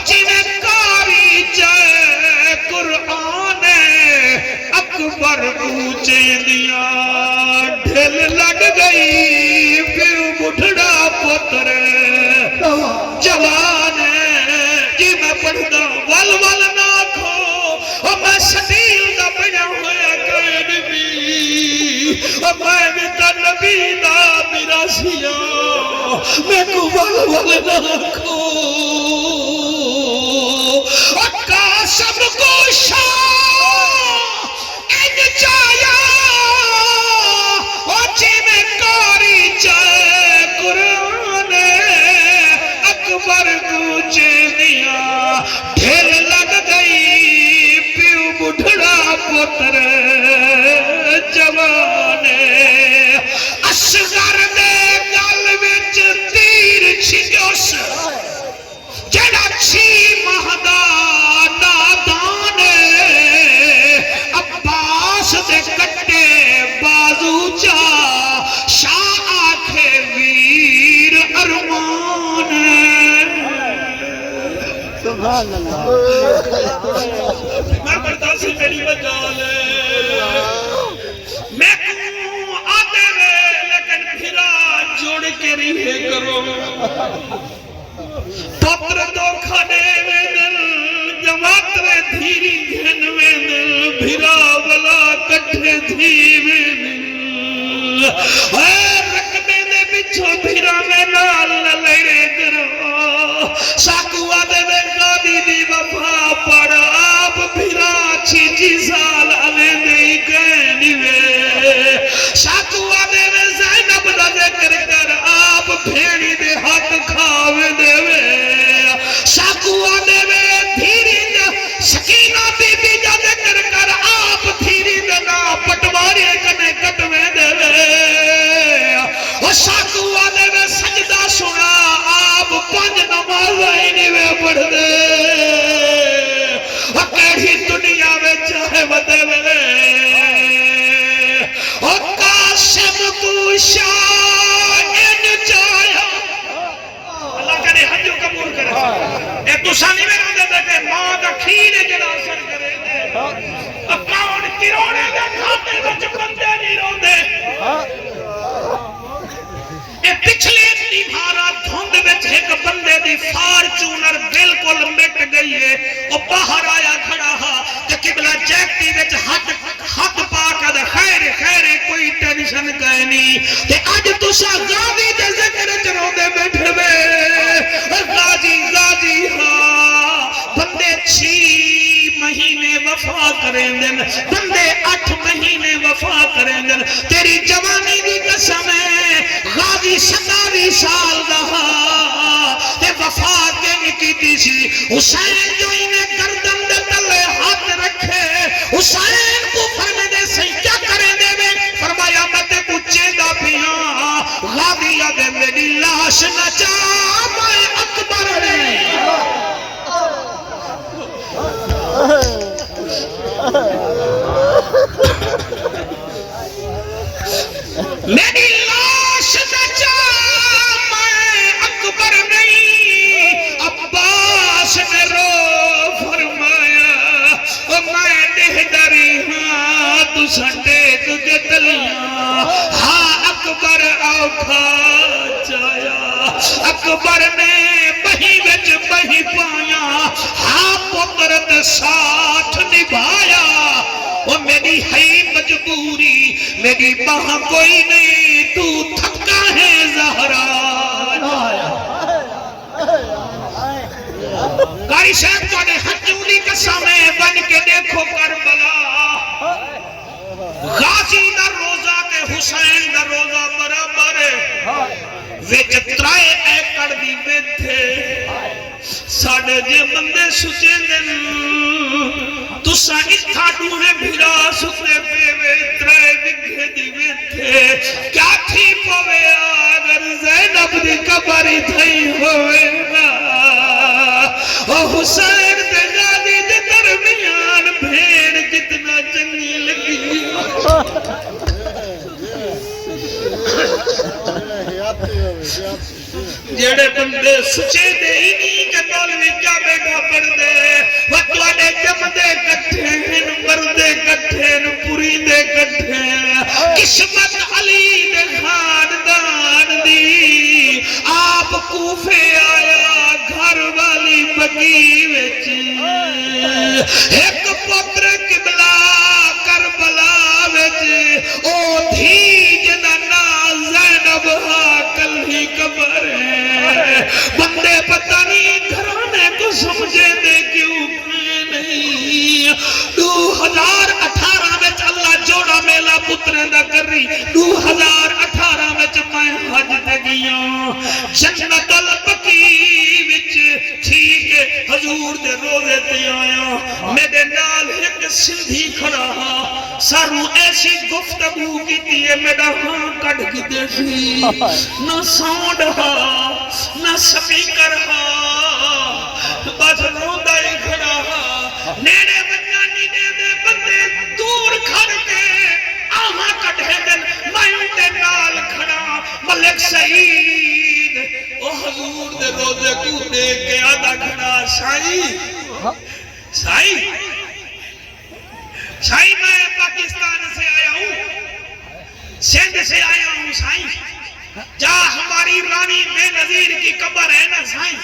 S1: جن کاری جائے قرآن اکبر اونچے دیا ڈھل لگ گئی پھر بڑھڑا پتر جوان جی میں پڑھتا ول ول نہ کھو اور میں سٹیل دا بنا ہویا قائد بھی اور میں بھی تا نبی دا میرا سیا میں کو ول ول نہ کھو اور قاسم کو شاہ ان چایا اور جی میں کاری چاہے قرآن اکبر گوچے دیا ڈھیل لگ گئی پیو بڑھڑا پتر جوان اصغر دے گل وچ تیر چھجوس جڑا 6 مہدا نادان عباس دے کٹے بازو چا شاہ آکھے ویر ارمان
S3: سبحان اللہ
S1: میں پڑھتا سی میری وجال میں کیوں آتے ہوئے لیکن پھرا جوڑ کے رہے کرو پتر دھوکھا دے میں دل جماترے دھیری گھن میں دل بھرا بلا کٹھے دھی میں دل رکھنے دے بچھو بھرا میں نال لڑے کرو ہجو قبول کرے اے تساں نہیں میرے دے کہ ماں دا کھیر جڑا اثر کرے اکاؤنٹ کروڑے دے کھاتے وچ بندے نہیں روندے اے پچھلے دیوارا دھند وچ ایک بندے دی فارچونر بالکل مٹ گئی ہے او باہر آیا کھڑا ہا تے قبلہ جیکٹی وچ ہاتھ پا کے خیر خیر کوئی ٹینشن کائے نہیں تے اج تساں غازی دے ذکر وچ روندے بیٹھے وے غازی غازی ہاں بندے 6 مہینے وفا کریں دن بندے 8 مہینے وفا کریں دن تیری جوانی دی قسم ہے غازی 27 سال دا تے وفا کہیں کیتی سی حسین جو انہیں گردن دے تلے ہاتھ رکھے حسین کو فرمے دے سی کیا کریں دے میں فرمایا میں تے کچھے دا پیاں غازی آدھے میری لاش نہ چاہ میں اکبر نہیں میری لاش نچا میں اکبر نہیں عباس نے رو فرمایا میں دہدری ہاں تو سنڈے تجھے تلیاں ہاں اکبر آوکھا چایا اکبر نے بہی وچ بہی پایا ہاں پترت ساتھ نبھایا وہ میری ہے مجبوری میری باہ کوئی نہیں تو تھکا ہے زہرا قاری صاحب تو نے حجولی قسمیں بن کے دیکھو کربلا غازی دا روزہ تے حسین دا روزہ برابر وچ 3 ایکڑ دی بیٹھے ساڑھے جے بندے سچے دن تسا اتھا ڈونے بھیڑا ستے پہ وے 3 بگھے دی بیٹھے کیا تھی پوے اگر زینب دی قبری تھئی ہوئے نا او حسین تے غازی دے درمیان بھیڑ کتنا چنگی لگی جڑے بندے سچے دے ہی نہیں کہ مولوی کیا بیٹا پڑھ دے وہ تواڈے جم دے کٹھے ہیں مردے کٹھے ہیں پوری دے کٹھے ہیں قسمت علی دے خاندان دی آپ کوفے آیا گھر والی بگی وچ ایک پتر قبلہ کربلا وچ او دھی جدا نا زینب کل ہی قبر ہے بندے پتہ نہیں گھرانے کو سمجھے دے کیوں نہیں 2018 میں اللہ جوڑا میلا پتریں دا کر رہی 2018 میں میں حج دے گیا جنت البقی وچ ٹھیک حضور دے روزے تے آیا میرے نال ایک سندھی کھڑا ساروں ایسی گفتگو کیتی ہے میرا ہاں کٹ کی دیکھی نہ ساؤنڈ ہا نہ سپیکر ہا بس روندا ہی کھڑا ہا نیڑے بننا نہیں دے بندے دور کھڑ کے آہاں کٹھے دن میں دے نال کھڑا ملک سعید او حضور دے روزے کو دیکھ کے آدھا کھڑا سائی میں پاکستان سے آیا ہوں سندھ سے آیا ہوں سائی جہاں ہماری رانی بے نظیر کی قبر ہے نا سائی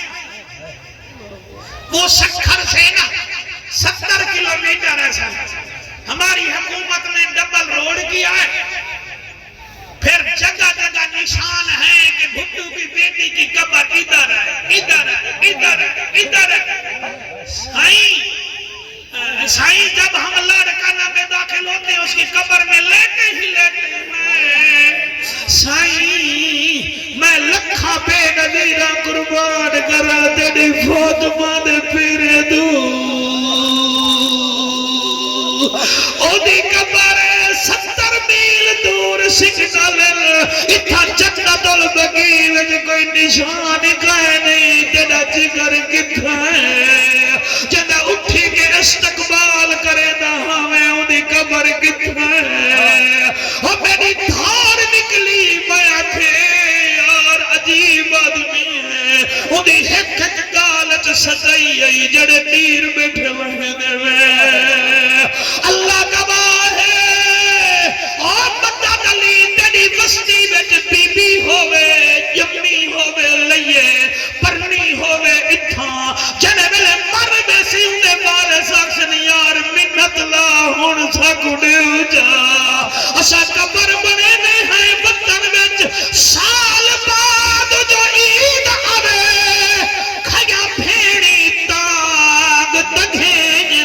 S1: وہ سکھر سے نا 70 کلومیٹر ہے سائی ہماری حکومت نے ڈبل روڈ کیا ہے پھر جگہ جگہ نشان ہے کہ بھٹو کی بیٹی کی قبر ادھر ہے ادھر ہے ادھر ہے ادھر ہے سائیں جب ہم لاڑکانہ میں داخل ہوتے ہیں اس کی قبر میں لیتے ہی لیتے ہیں سائیں میں لکھا بے نظیرہ قربان کرا تیری فاطمہ دے پیرے دوں او دی قبر 70 میل دور سگنل اتھا جنت البقی وچ کوئی نشان کہے نہیں تیرا جگر کتھا ہے جنہ اٹھی کے استقبال کرے دا ہمیں انہی قبر کتھا ہے اور میری دھار نکلی میں آکھے یار عجیب آدمی ہے انہی ایک گالت سچائی آئی جڑے تیر بیٹھے وہنے دے وے اللہ گواہ ہے اور بندہ نلی تیری بستی وچ بی بی ہووے جمی ہووے لئیے پرنی ہووے اتھاں جنے ویلے مر بیسی اندے بارے ساکسن یار منت لا ہون ساکو دیو جا اسا قبر بنے میں ہیں وطن وچ سال بعد جو عید آوے کھیا بھیڑی تاگ دگھین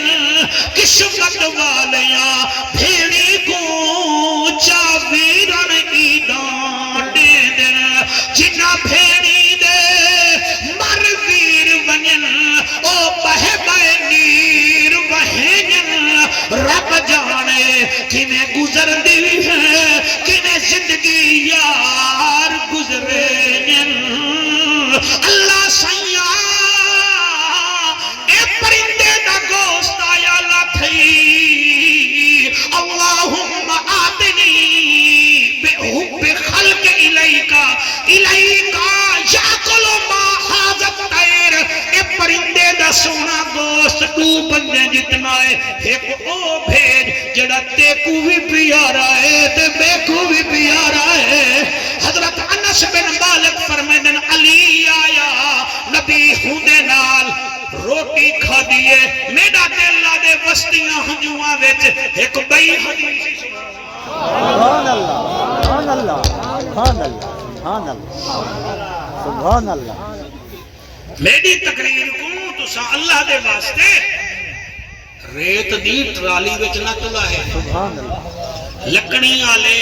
S1: قسمت والیاں بھیڑی کو چاویرن عیدان دے دن جنہ بھیڑی دے مر ویر ونین او بہے بہے نیر بہین رب جانے کنے گزر دی ہے کنے زندگی یار گزرے اللہ سیاں اے پرندے دا گوشت آیا لاتھی اللہم آتنی بحب خلق الیکا یاکل ما حاضت تیر اے پرندے دا سونا گوشت تو بندے جتنا ہے ایک او بھیج جڑا تیکو بھی پیارا ہے تے بیکو بھی پیارا ہے حضرت انس بن مالک فرمیدن علی آیا نبی ہوندے نال روٹی کھا دیئے میڈا دلہ دے وستیاں ہنجوان ویچ ایک بئی حدیث
S3: سبحان اللہ سبحان اللہ سبحان اللہ سبحان اللہ
S1: میری تقریر کو تو سا اللہ دے واسطے ریت دی ٹرالی وچ نہ تلا ہے
S3: سبحان اللہ
S1: لکڑی آلے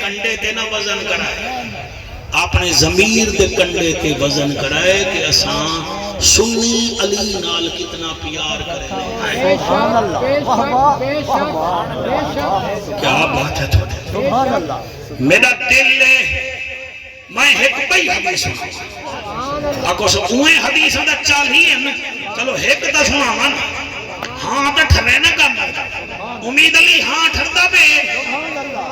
S1: کنڈے تے نہ وزن کرائے اپنے ضمیر دے کنڈے تے وزن کرائے کہ اساں سنی علی نال کتنا پیار کریں
S3: سبحان اللہ واہ واہ واہ
S1: کیا بات ہے تھوڑے
S3: سبحان اللہ
S1: میرا دل ہے میں ایک بئی حدیث سنا اکو سو اوہیں حدیث دا چال ہی ہے چلو ایک دا سنا من ہاں تا ٹھرے نہ کرنا امید علی ہاں ٹھردا بے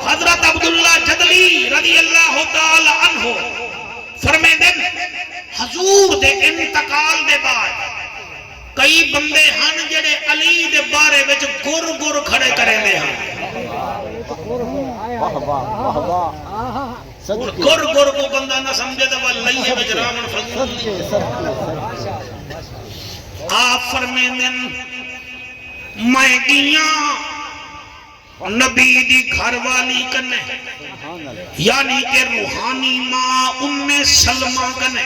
S1: حضرت عبداللہ جدلی رضی اللہ تعالی عنہ فرمے دن حضور دے انتقال دے بعد کئی بندے ہن جڑے علی دے بارے وچ گر گر کھڑے کرے دے ہن
S3: واہ واہ واہ
S1: گر گر کو بندہ نہ سمجھے تو وہ لئیے وچ رامن فضل
S3: صدقے
S1: آپ فرمے دن میں گیاں نبی دی گھر والی کنے یعنی کہ روحانی ماں ام سلمہ کنے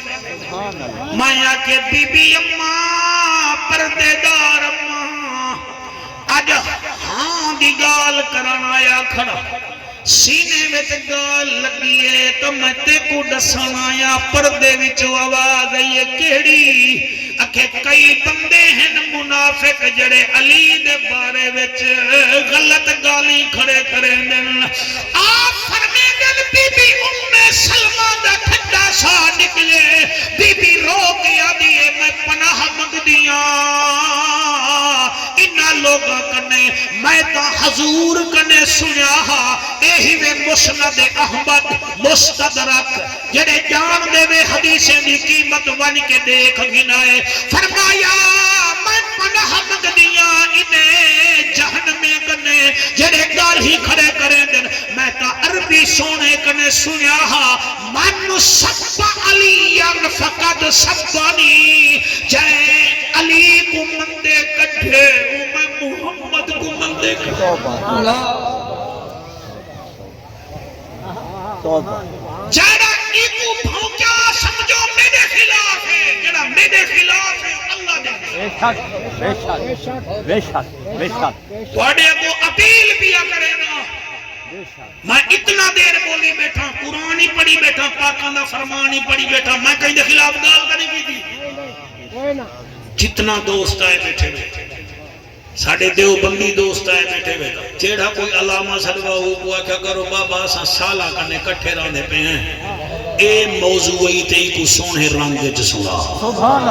S1: میں آکے بی بی اماں پردے دار اماں آج ہاں دی گال کرنا آیا کھڑا سینے میں تے گال لگیے تو میں تے کو ڈسانا آیا پردے وچو آواز آئیے کیڑی اکھے کئی بندے ہیں منافق جڑے علی دے بارے وچ غلط گالی کھڑے کرے دن آپ فرمے دن بی بی ام سلمہ دا ٹھڈا سا نکلے بی بی رو گیا دیئے میں پناہ مگ دیاں انہا لوگا کنے میں تا حضور کنے سنیا ایہی وے مسند احمد مستدرک جڑے جان دے وے حدیثیں دی قیمت ون کے دیکھ گنائے فرمایا میں پناہ مگ دیاں انہیں جہنمی کنے جڑے گال ہی کھڑے کریں دن میں تا عربی سونے کنے سنیا من سب علی فقد سبانی جائے علی کو مندے کٹھے میں محمد کو مندے کٹھے جڑا ایکو بھوکیا سمجھو میرے خلاف ہے جڑا میرے خلاف ہے اللہ دے
S3: بے شک بے شک بے شک
S1: توڑے کو اپیل بیا کرے نا میں اتنا دیر بولی بیٹھا قرآن ہی پڑھی بیٹھا پاکاں دا فرمان ہی پڑھی بیٹھا میں کہیں دے خلاف گال کا نہیں کی تھی جتنا دوست آئے بیٹھے بیٹھے ساڑھے دیو بندی دوست آئے بیٹھے بیٹھے چیڑا کوئی علامہ صدقہ ہو کیا کیا کرو بابا سا سالہ کنے کٹھے راندے پہ ہیں اے موضوعی تے کو سونے رنگ جسولا
S3: سبحان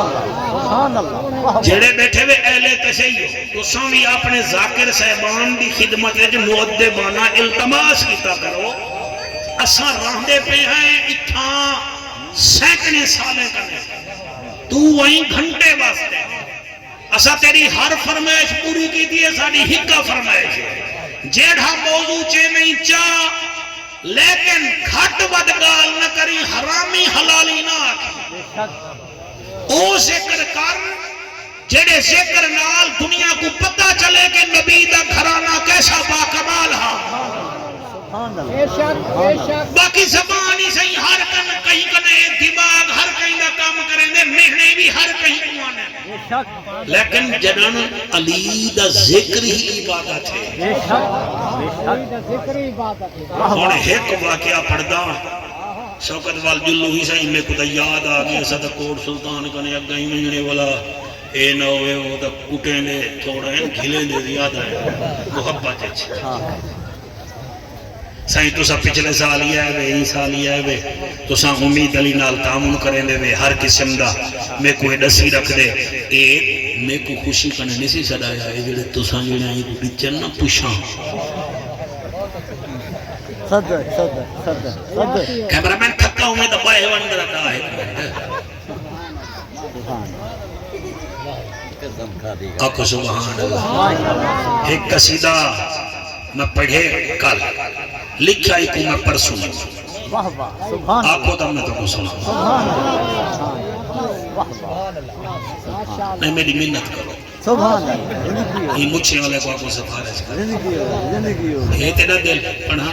S3: اللہ
S1: جڑے بیٹھے ہوئے اہلِ تشیع تو سامی اپنے ذاکر صاحبان دی خدمت جو مؤدبانہ التماس کیتا کرو اساں راندے پہ ہیں اتھاں سینکڑے سالے کرنے تو وہیں گھنٹے واسطے اسا تیری ہر فرمائش پوری کی دیئے ساڑی ہکا فرمائش ہے جیڑھا موضوع چے نہیں چاہ لیکن گھٹ بدگال نہ کری حرامی حلالی نہ آکھی او ذکر کر جڑے ذکر نال دنیا کو پتہ چلے کہ نبی دا گھرانہ کیسا باکمال ہاں باقی زبانی سے ہر کن کہیں کنے دماغ ہر کہیں دا کام کریں دے مہنے بھی ہر کہیں کوانے لیکن جنان علی دا ذکر ہی عبادت ہے اور ایک واقعہ پڑھدا شوکت وال جلو ہی سہی میں کتا یاد آگیا صدق کوٹ سلطان کنے اگائی منجنے والا اے نہ ہوئے وہ تا کٹیں دے تھوڑا ہے گھلیں دے زیادہ ہے محبت ہے سائیں تو سا پچھلے سال ہی آئے وے ہی سال ہی آئے وے تو سا امید علی نال تعامل کریں دے وے ہر قسم دا میں کوئی ڈسی رکھ دے ایک میں کو خوشی کرنے نہیں سی سڑایا ہے جڑے تو سا جڑے آئی کو بچن نہ پوشاں کیمرامین تھکا ہوں میں دبائے وندر اتا ہے آکھو سبحان اللہ ایک قصیدہ میں پڑھے کل لکھا ہی کو میں پڑھ سنوں آکھو تم نے تو کو سنا نہیں میری منت کرو یہ مجھے والے کو آکھو سفارش کرو یہ تیرا دل پڑھا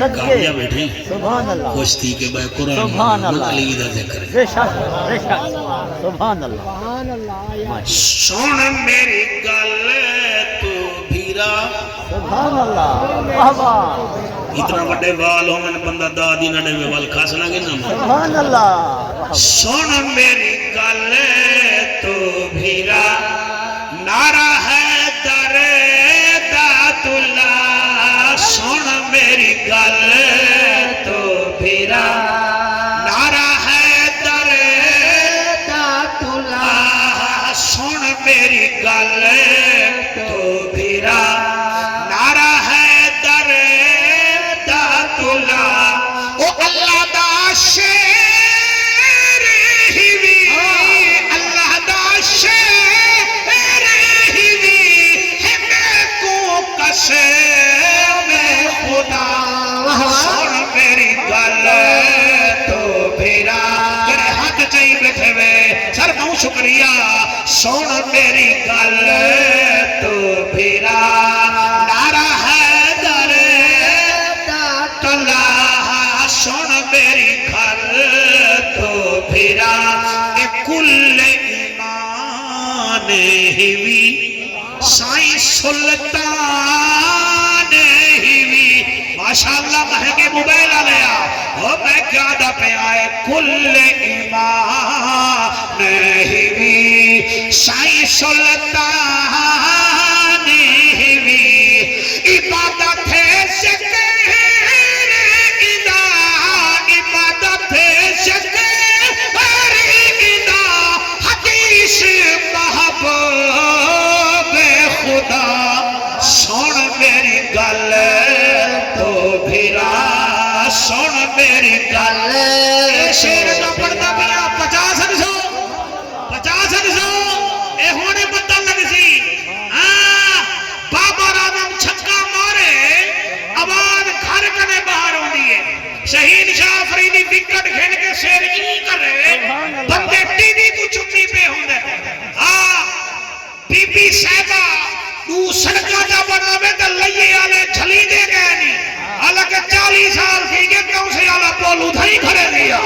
S1: کامیا بیٹھے خوشتی کے بے قرآن علی دا ذکر ہے سن میری گل تو بھیرا اتنا بڑے وال ہو میں نے بندہ دادی نڈے میں وال کھاس لگے نا سن میری گل تو بھیرا نعرہ ہے در دات اللہ سن میری گل تو بھیرا نعرہ ہے در دات اللہ سن میری گل تو بھیرا نعرہ ہے در دات اللہ او اللہ دا شیر ہی بھی اللہ دا شیر ہی بھی ہمیں کو کسے میں خدا سن میری گل تو بھیرا جڑے حق چاہی بیٹھے وے سر بہت شکریہ سن میری گل تو بھیرا نعرہ ہے در دات اللہ سن میری گل تو بھیرا اے کل ایمان ہی بھی سائیں سلطان ہی بھی ماشاءاللہ مہنگے موبائل آ لیا وہ میں کیا دا پہ آئے کل ایمان ہی بھی سائیں سلطان ہی بھی عبادت ہے ذکر ادا عبادت ہے ذکر ادا حدیث محبوب خدا سن میری گل تو بھیرا سن میری گل شیر نہ پڑھتا پیا 50 اے ہونے بندہ لگ سی بابا رادم چھکا مارے آواز گھر کنے باہر ہوں دیئے شہید شاہ فریدی وکٹ کھیل کے شیر ہی کر رہے بندے ٹی وی کو چھپی پہ ہوں دے بی بی صاحبہ تو سڑکا جا بناوے تا لئیے آلے جھلی دے گئے نہیں حالانکہ 40 سال کی گئے کیوں سے آلہ بولو دھائی کھڑے دیا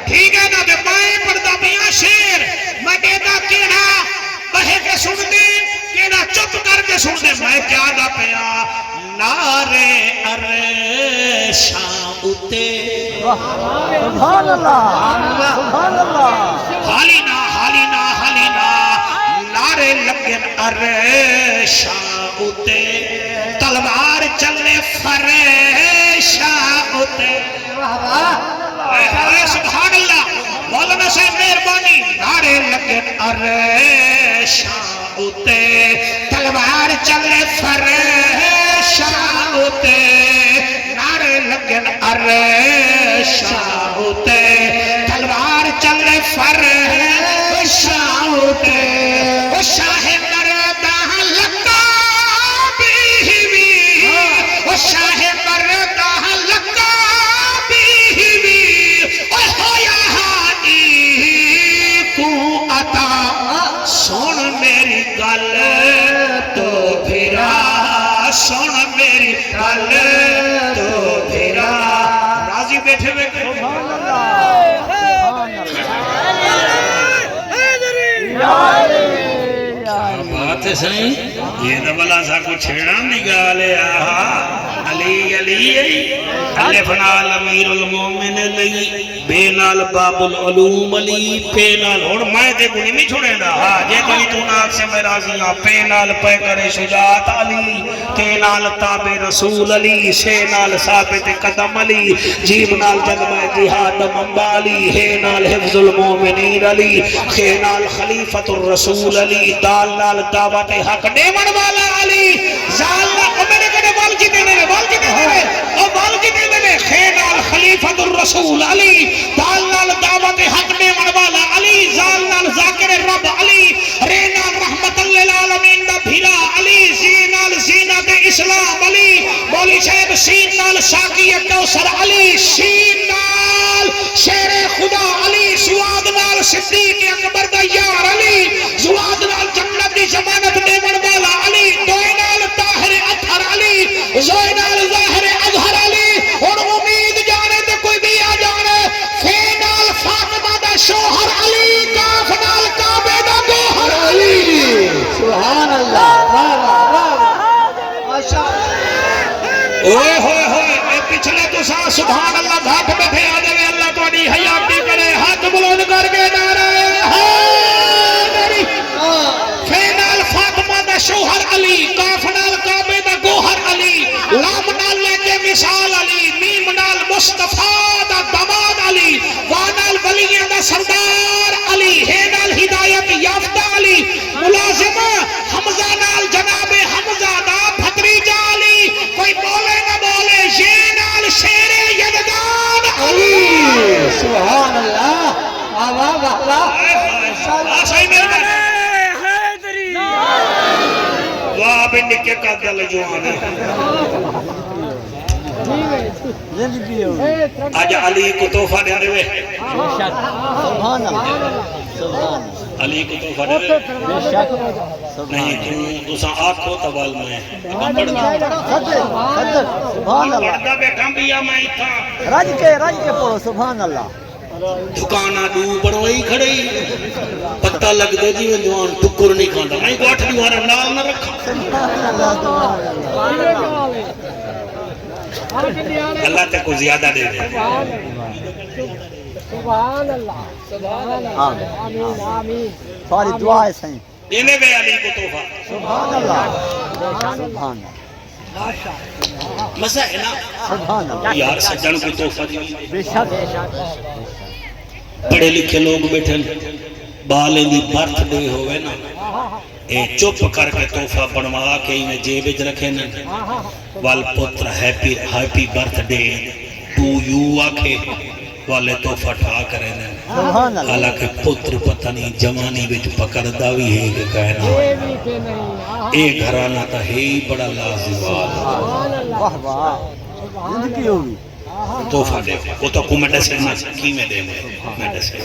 S1: ٹھیک ہے نا دے بائیں پڑھتا میاں شیر میں کہتا کیڑا بہے کے سن دے کیڑا چپ کر کے سن دے میں کیا دا پیا نارے عرشاں اتے
S3: سبحان اللہ
S1: حالی نا نارے لگن عرشاں اتے تلوار چلے فرشاں اتے سبحان اللہ مولانا سے مہربانی نعرے لگن عرشاں اتے تلوار چلے فرشاں اتے نعرے لگن عرشاں اتے تلوار چلے فرشاں گل تو پھرا سن میری گل تو پھرا راضی بیٹھے بیٹھے بات ہے صحیح یہ تو بلا سا کو چھیڑا نگالے علی علی الف نال امیر المومن علی بے نال باب العلوم علی پے نال ہن میں تے کو نہیں چھوڑے دا ہاں جے کوئی تو ناک سے میں راضی ہاں پے نال پے کرے شجاعت علی تے نال تابع رسول علی سے نال ثابت قدم علی جیم نال جذبہ جہاد منبع علی ہے نال حفظ المومنین علی خے نال خلیفۃ الرسول علی دال نال دعوت حق دیون والا علی زال میرے کنے بال کی دے میرے بال کی دے میرے او بال کی دے میرے خے نال خلیفۃ الرسول علی دال نال دعوت حق دیون والا علی زال نال ذاکر رب علی رے نال رحمت للعالمین دا بھیرا علی زین نال زینت اسلام علی مولی صاحب سین نال ساقی کوثر علی شین نال شیر خدا علی سواد نال صدیق اکبر دا یار علی سواد نال جنت دی ضمانت دیون والا علی دوئے نال طاہر اطہر علی زوئے نال ظاہر اظہر علی اور امید جانے تے کوئی بھی آ جانے فے نال فاطمہ دا شوہر علی کاف نال کعبے دا گوہر علی
S3: سبحان اللہ ماشاء اللہ
S1: اوہ ہوئے ہوئے اے پچھلے تو سا سبحان اللہ گھاٹ بیٹھے آ جائے اللہ تو اڈی حیاتی کرے ہاتھ بلند کر کے نعرہ حیدری فے نال فاطمہ دا شوہر علی کاف نال کعبے دا گوہر علی لام نال لے کے مثال علی میم نال مصطفیٰ دا دماد علی وانال ولیاں دا سردار علی ہے نال ہدایت یافتہ علی ملازم حمزہ نال جناب حمزہ دا بھتریجا علی کوئی بولے نہ بولے یہ نال شیر یزدان علی
S3: سبحان اللہ واہ واہ واہ
S1: صحیح میرے واہ بھی نکے کا دل جوان ہے
S3: زندگی ہو
S1: آج علی کو تحفہ دے دے
S3: سبحان اللہ سبحان
S1: علی کو تحفہ دے دے
S3: بے شک
S1: نہیں تو سا آنکھوں تبال میں
S3: سبحان اللہ
S1: پڑھتا بیٹھا بھی میں تھا
S3: رج کے پڑھو سبحان اللہ
S1: دکانہ دو بڑھوائی کھڑی پتہ لگ دے جی میں جوان ٹکر نہیں کھانتا میں کو 8 دیوارا نال نہ رکھا
S3: سبحان اللہ
S1: اللہ تے کو زیادہ دے دے
S4: سبحان اللہ سبحان اللہ آمین آمین
S3: ساری دعائیں صحیح
S1: دینے بے علی کو تحفہ
S3: سبحان اللہ سبحان اللہ
S1: مزہ ہے نا
S3: سبحان اللہ
S1: یار سجن کو تحفہ دی
S3: بے شک
S1: پڑھے لکھے لوگ بیٹھے بالیں دی برتھ ڈے ہوئے نا اے چپ کر کے تحفہ بنوا کے انہیں جیب وچ رکھے نا وال پتر happy birthday to you آکھے والے تحفہ ٹھا کرے نا
S3: سبحان اللہ
S1: حالانکہ پتر پتہ نہیں جوانی وچ پکڑدا بھی ہے کہ کہنا اے گھرانہ تا ہے ہی بڑا لازوال
S3: واہ واہ زندگی ہوگی
S1: تحفہ دے وہ تو کو میں ڈسے نہ کی میں دے میں ڈسے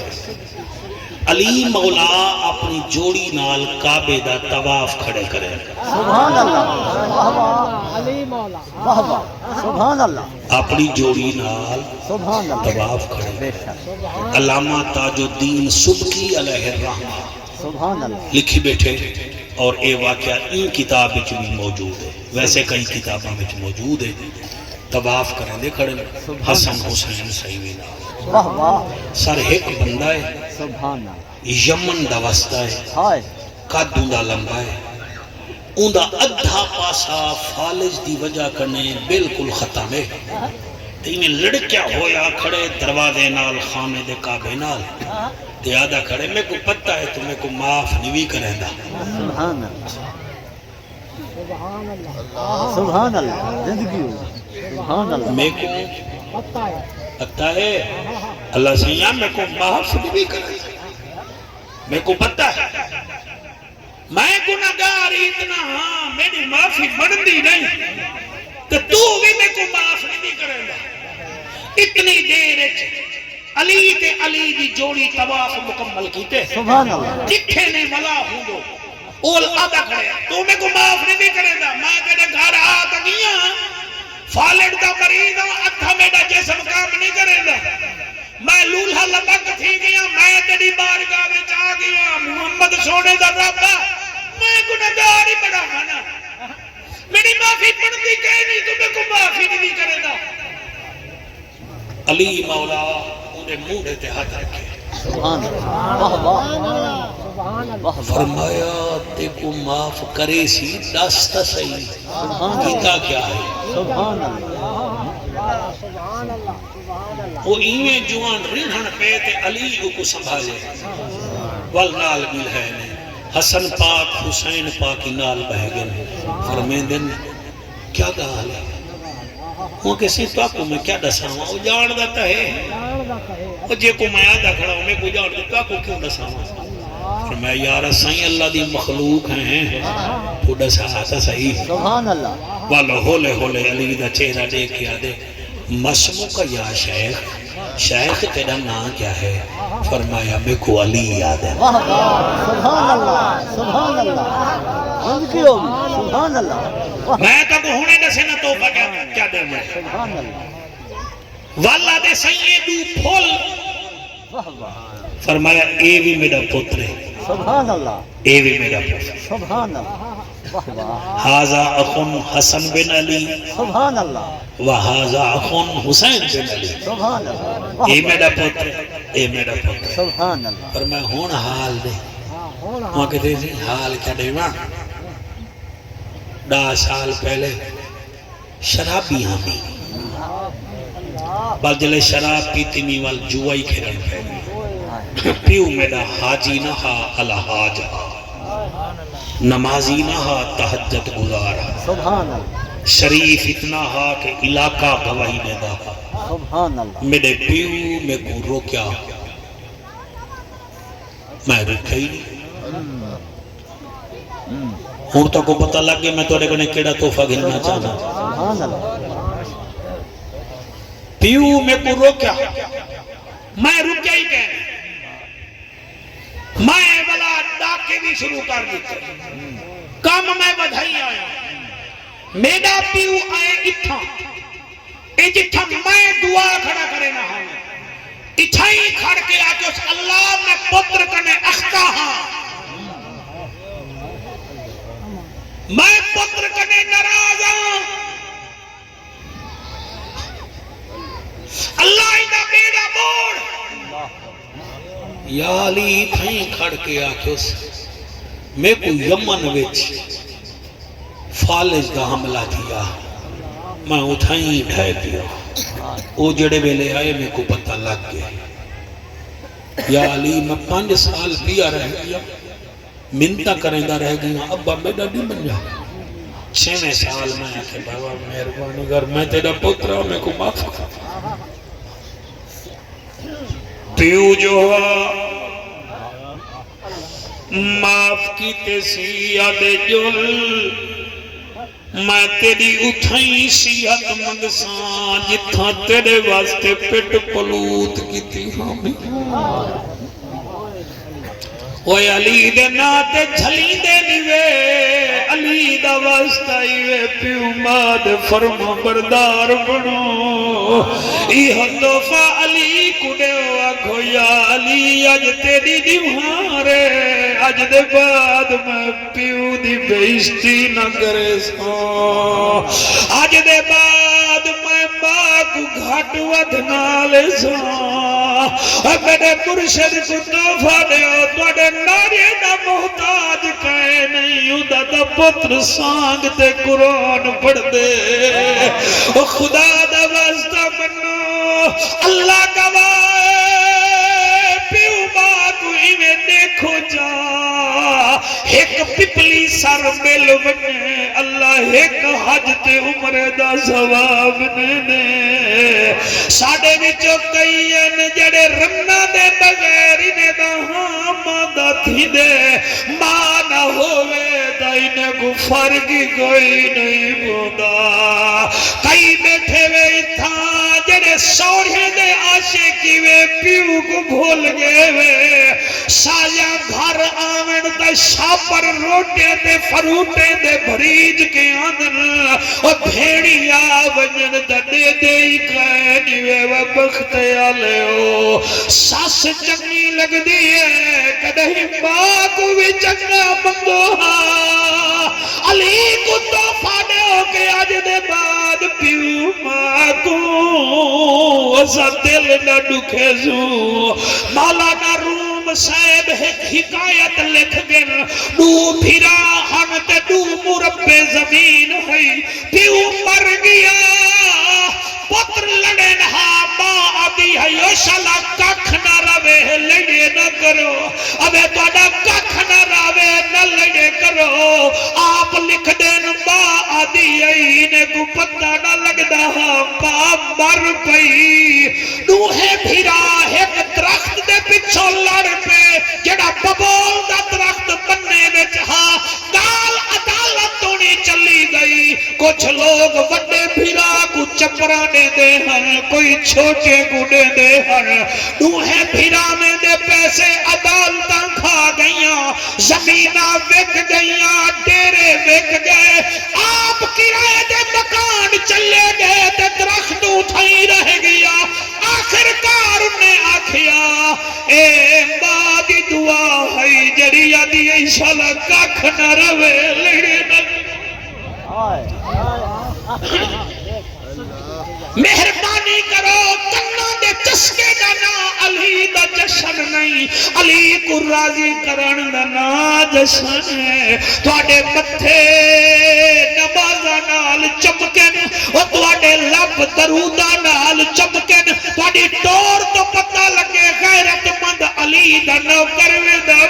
S1: علی مولا اپنی جوڑی نال کعبے دا طواف کھڑے کرے
S3: سبحان اللہ واہ واہ
S4: علی مولا
S3: واہ واہ سبحان اللہ
S1: اپنی جوڑی نال
S3: سبحان اللہ
S1: طواف کھڑے
S3: بے شک
S1: علامہ تاج الدین سبکی علیہ الرحمہ
S3: سبحان اللہ
S1: لکھی بیٹھے اور اے واقعہ ان کتاب وچ بھی موجود ہے ویسے کئی کتاباں وچ موجود ہے طواف کریں دے کھڑے حسن حسین صحیح نال
S3: واہ واہ
S1: سر ایک بندہ ہے
S3: سبحان اللہ
S1: یمن دا وسطہ ہے
S3: ہائے
S1: قد دا لمبا ہے اوندا ادھا پاسا فالج دی وجہ کرنے بالکل ختم ہے تینے لڑکیا ہویا کھڑے دروازے نال خانے دے کعبے نال تے آدھا کھڑے میں کو پتہ ہے تو میں کو معاف نہیں کریں دا
S3: سبحان اللہ سبحان اللہ زندگی ہوگی سبحان اللہ
S1: میں کو پتہ ہے اللہ سیاں میں کو معاف نہیں کریں میں کو پتہ ہے میں گناہگار اتنا ہاں میری معافی بڑھتی نہیں کہ تو بھی میں کو معاف نہیں کرے گا اتنی دیر علی تے علی دی جوڑی طواف مکمل کیتے
S3: سبحان اللہ
S1: جتھے نے ملا ہوں دو اول آدھا کھڑے تو میں کو معاف نہیں کرے دا میں کہنے گھر آتا گیا فالڈ دا مریض ہوں اتھا میڈا جسم کام نہیں کرے دا میں لولہا لبک تھی گیا میں تیری بارگاہ میں چاہ گیا محمد سونے دا رابطہ میں گناہگار ہی بڑا مانا میری معافی پڑھتی کہیں نہیں تمہیں کو معافی نہیں کرے دا علی مولا انہیں موڑے تے ہاتھ رکھے
S3: سبحان اللہ واہ
S1: فرمایا تے کو معاف کرے سی دستا صحیح کیتا کیا ہے
S3: سبحان اللہ
S1: وہ ایویں جوان ریڑھن پہ تے علی کو سنبھالے والنال بھی ہے حسن پاک حسین پاک نال بہ گئے فرمیندن کیا گال ہے وہ کسی تو آپ کو میں کیا دساواں وہ جان داتا ہے وہ جے کو میں آدھا کھڑا ہوں میں کو جان داتا آپ کو کیوں دساواں فرمایا یار سائیں اللہ دی مخلوق ہیں تو دساتا صحیح
S3: سبحان اللہ
S1: والا ہولے ہولے علی دا چہرہ دیکھ کے آدھے مسمو کا یا شیخ شیخ تیرا نام کیا ہے فرمایا میں کو علی یاد ہے
S3: واہ سبحان اللہ سبحان اللہ ان کی ہوگی سبحان اللہ
S1: میں تو کو ہونے دسے نہ توفہ کیا دے میں
S3: سبحان اللہ
S1: والا دے سیدو پھول فرمایا اے بھی میرا پتر ہے
S3: سبحان اللہ
S1: اے بھی میرا پتر
S3: سبحان اللہ
S1: حاذا اخن حسن بن علی
S3: سبحان اللہ
S1: وحاذا اخن حسین بن علی
S3: سبحان اللہ
S1: اے میرا پتر اے میرا پتر
S3: سبحان اللہ
S1: پر میں ہون حال دے وہاں کہتے ہیں حال کیا دے وہاں 10 سال پہلے شرابی ہمیں بجلے شراب پیتی نیوال جوائی کھیرن پہ پیو میرا حاجی نہ ہا الحاج ہا نمازی نہ ہا تہجد گزارا
S3: سبحان اللہ
S1: شریف اتنا ہا کہ علاقہ گواہی دے دا
S3: سبحان اللہ
S1: میرے پیو میں کو روکیا میں رکھا ہی نہیں ہوں تو کو پتہ لگ گیا میں تو نے کیڑا تحفہ گھلنا چاہنا
S3: سبحان اللہ
S1: پیو میں کو روکیا میں رکیا ہی کہنے میں والا ڈاکے بھی شروع کر دیتے کام میں بدھائی آیا میرا پیو آئے اتھا اے جتھا میں دعا کھڑا کرے نہ ہوں اتھا ہی کھڑ کے آکے اس اللہ میں پتر کنے اختا ہاں میں پتر کنے ناراض ہوں اللہ اینا میرا موڑ یا علی تھائیں کھڑ کے آکے اس میں کو یمن وچ فالج دا حملہ دیا میں اٹھائیں ڈھائے دیا او جڑے بیلے آئے میں کو پتہ لگ گیا یا علی میں 5 سال پیا رہ گیا منتہ کریں دا رہ گیا ابا میڈا نہیں بن جا 6 سال میں آکے بابا مہربانی اگر میں تیرا پتر ہوں میں کو معاف کر پیو جو معاف کی تیسی یاد جل میں تیری اٹھائیں سیحت منگسان جتھا تیرے واسطے پٹ پلوت کی تھی ہمیں اوہ علی دے ناتے جھلی دے نیوے علی دا واسطہ ایوے پیو ماد فرما بردار بنو ایہ توفہ علی کڑے آکھو یا علی اج تیری دیوارے اج دے بعد میں پیو دی بیشتی نہ کرے سو اج دے بعد میں ماں کو گھٹ ودھنا لے سو میرے مرشد کو توفہ دے توڑے نارے نہ محتاج کہے نہیں ادا دا پتر سانگ تے قرآن پڑھ دے خدا دا واسطہ منو اللہ گواہ پیو ماں کو میں دیکھو جا ایک پپلی سر مل بنے اللہ ایک حج تے عمر دا ثواب نے ساڑے وچوں کئی ہیں جڑے رمنا دے بغیر انہیں دا ہاں ماں دا تھی دے ماں نہ ہوئے دا انہیں کو فرقی کوئی نہیں بودا کئی بیٹھے وے تھا جڑے سوڑے دے عاشقی وے پیو کو بھول گئے وے سایا گھر آمن دا شاپر روٹے دے فروٹے دے بھریج کے آدن اور بھیڑیا ونجن دا دے دے ہی کہنی وے بخت آلے ہو ساس چنگی لگ دیئے کدہی ماں کو بھی چنگا منگو ہاں علی کو تو فانے ہو کے آج دے بعد پیو ماں کو اسا دل نہ ڈکھے زو مولانا روم صاحب حکایت لکھ گن دو پھرا ہم تے دو مربع زمین ہے پیو مر گیا پتر لڑے نہا ماں آدھی ہے یو شالا ککھ نہ روے لڑے نہ کرو ابے توڑا ککھ نہ روے نہ لڑے کرو آپ لکھ دین ماں آدھی ہے انہیں کو پتہ نہ لگ دا ماں مر پئی نوہے بھیرا ایک درخت دے پچھو لڑ پہ جڑا ببول دا درخت بننے میں چاہا گال عدالت تونی چلی گئی کچھ لوگ وڈے بھیرا کو چپرانے دے ہن کوئی چھوٹے گوڑے دے ہن نوہے بھیرا میں دے پیسے عدالتاں کھا گئیاں زمینہ وک گئیاں ڈیرے وک گئے آپ کرائے دے مکان چلے گئے تے درخت اٹھائی رہ گیا آخر کار نے آکھیا اے ماں دی دعا ہے جڑی آدھی انشاءاللہ ککھ نہ روے لڑے نہ مہربانی کرو کنہ دے چسکے دا نا علی دا جشن نہیں علی کو راضی کرن دا نا جشن ہے تواڈے متھے نمازہ نال چمکن اور تواڈے لب درودہ نال چمکن تواڈی ٹور تو پتہ لگے غیرت مند علی دا نوکر ودا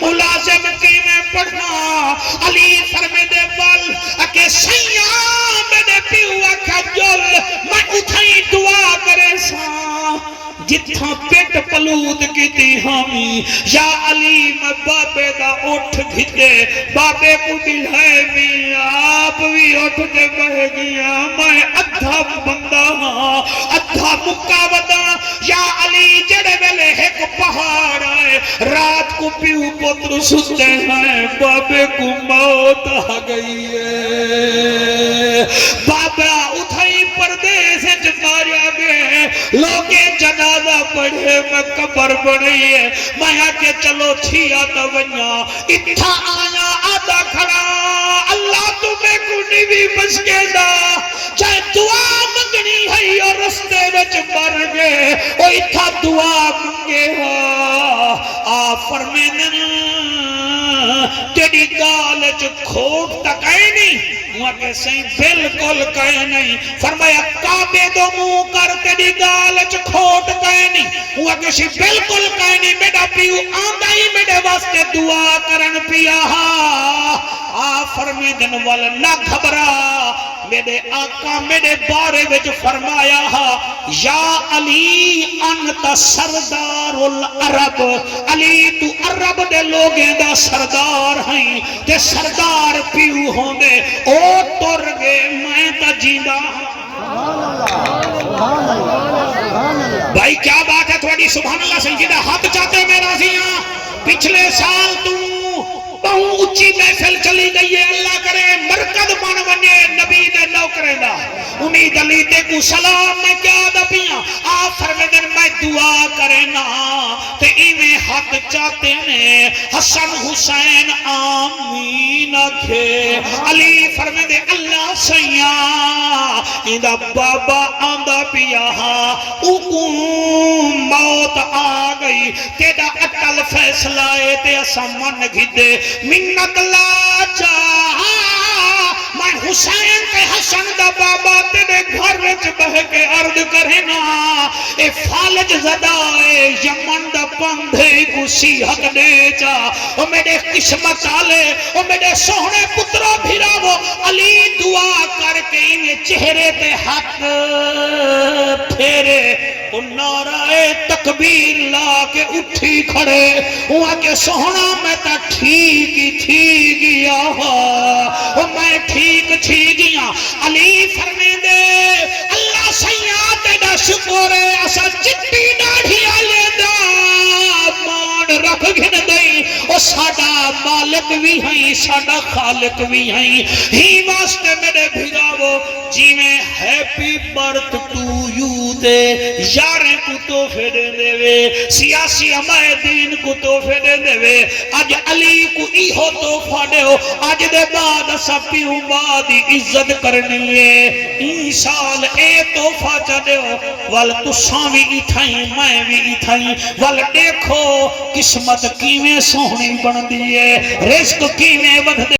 S1: ملازم کی میں پڑھنا علی فرمے دے بل اکے سیاں میں نے پیوا کھجل میں اٹھائی دعا کرے ساں جتھاں پیٹ پلود کی تھی ہمی یا علی میں بابے دا اٹھ گھتے بابے کو دلائے میں آپ بھی اٹھ دے بہ گیا میں ادھا بندہ ہاں ادھا مکاوتا یا علی جڑے ویلے ایک پہاڑ آئے رات کو پیو پتر ستے ہیں بابے کو موت آ گئی ہے بابا اٹھائی پردے سے جماریا گئے لوگے جنازہ پڑھے میں قبر بڑھئی ہے میں آکے چلو تھیا تو ونیا اتھا آیا آدھا کھڑا اللہ تمہیں کنی بھی بس کے دا چاہے دعا منگنی ہے اور رستے وچ مر گئے وہ اتھا دعا منگے ہاں آ فرمیدن تیری گالج کھوٹ تک آئے نہیں وہاں کے سہیں بلکل کہے نہیں فرمایا کعبے دو منہ کر تیری گالج کھوٹ کہے نہیں وہاں کے سہیں بلکل کہے نہیں میڈا پیو آندائی میڈے واسطے دعا کرن پیا آ فرمیدن والا نہ گھبرا میرے آقا میرے بارے وچ فرمایا یا علی انت سردار العرب علی تو عرب دے لوگیں دا سردار ہیں تے سردار پیو ہوں دے او تر گے میں تا جیندہ بھائی کیا بات ہے تھوڑی سبحان اللہ سنجیدہ ہاتھ چاہتے میرا سیاں پچھلے سال تم بہو اچھی محفل چلی گئی ہے اللہ کرے مرکز بن بنے نبی دے نوکرے دا انہی دلیتے کو سلام میں کیا دبیاں آپ فرمیدن میں دعا کرے نا تے ایویں حق چاہتے ہیں حسن حسین آمین آکھے علی فرمیدے اللہ سیاں اندہ بابا آندہ پیا موت آ گئی تیڑا اٹل فیصلہ ہے تے اسا من گھدے منت لا چاہا میں حسین کے حسن دا بابا تیرے گھر وچ بہ کے عرض کرے نا اے فالج زدائے یمن دا پندھے کو سیحت دے جا او میرے قسمت آلے او میرے سوہنے پترہ بھیراو علی دعا کر کے انہیں چہرے تے حق پھیرے او نعرہ تکبیر لا کے اٹھی کھڑے وہاں کے سوہنا میں تا ٹھیک گیا او میں ٹھیک گیا علی فرمے دے اللہ سیاد دا شکر ہے اسا جتی ڈاڑھی آلے دا رکھ گھن دئی او ساڈا مالک بھی ہیں ساڈا خالق بھی ہیں ہی واسطے میرے بھراو جی میں ہیپی برتھ ٹو یو دے یاریں کو تحفے دے دے وے سیاسی ہمارے دین کو تحفے دے دے وے اج علی کو ایہو تحفہ دے ہو اج دے بعد سپیوں بعد عزت کرنی ہے انسان اے تحفہ چا دے ہو وال تساں بھی اتھائیں میں بھی اتھائیں وال دیکھو قسمت کیویں سونی بن دی ہے رزق کیویں ودھ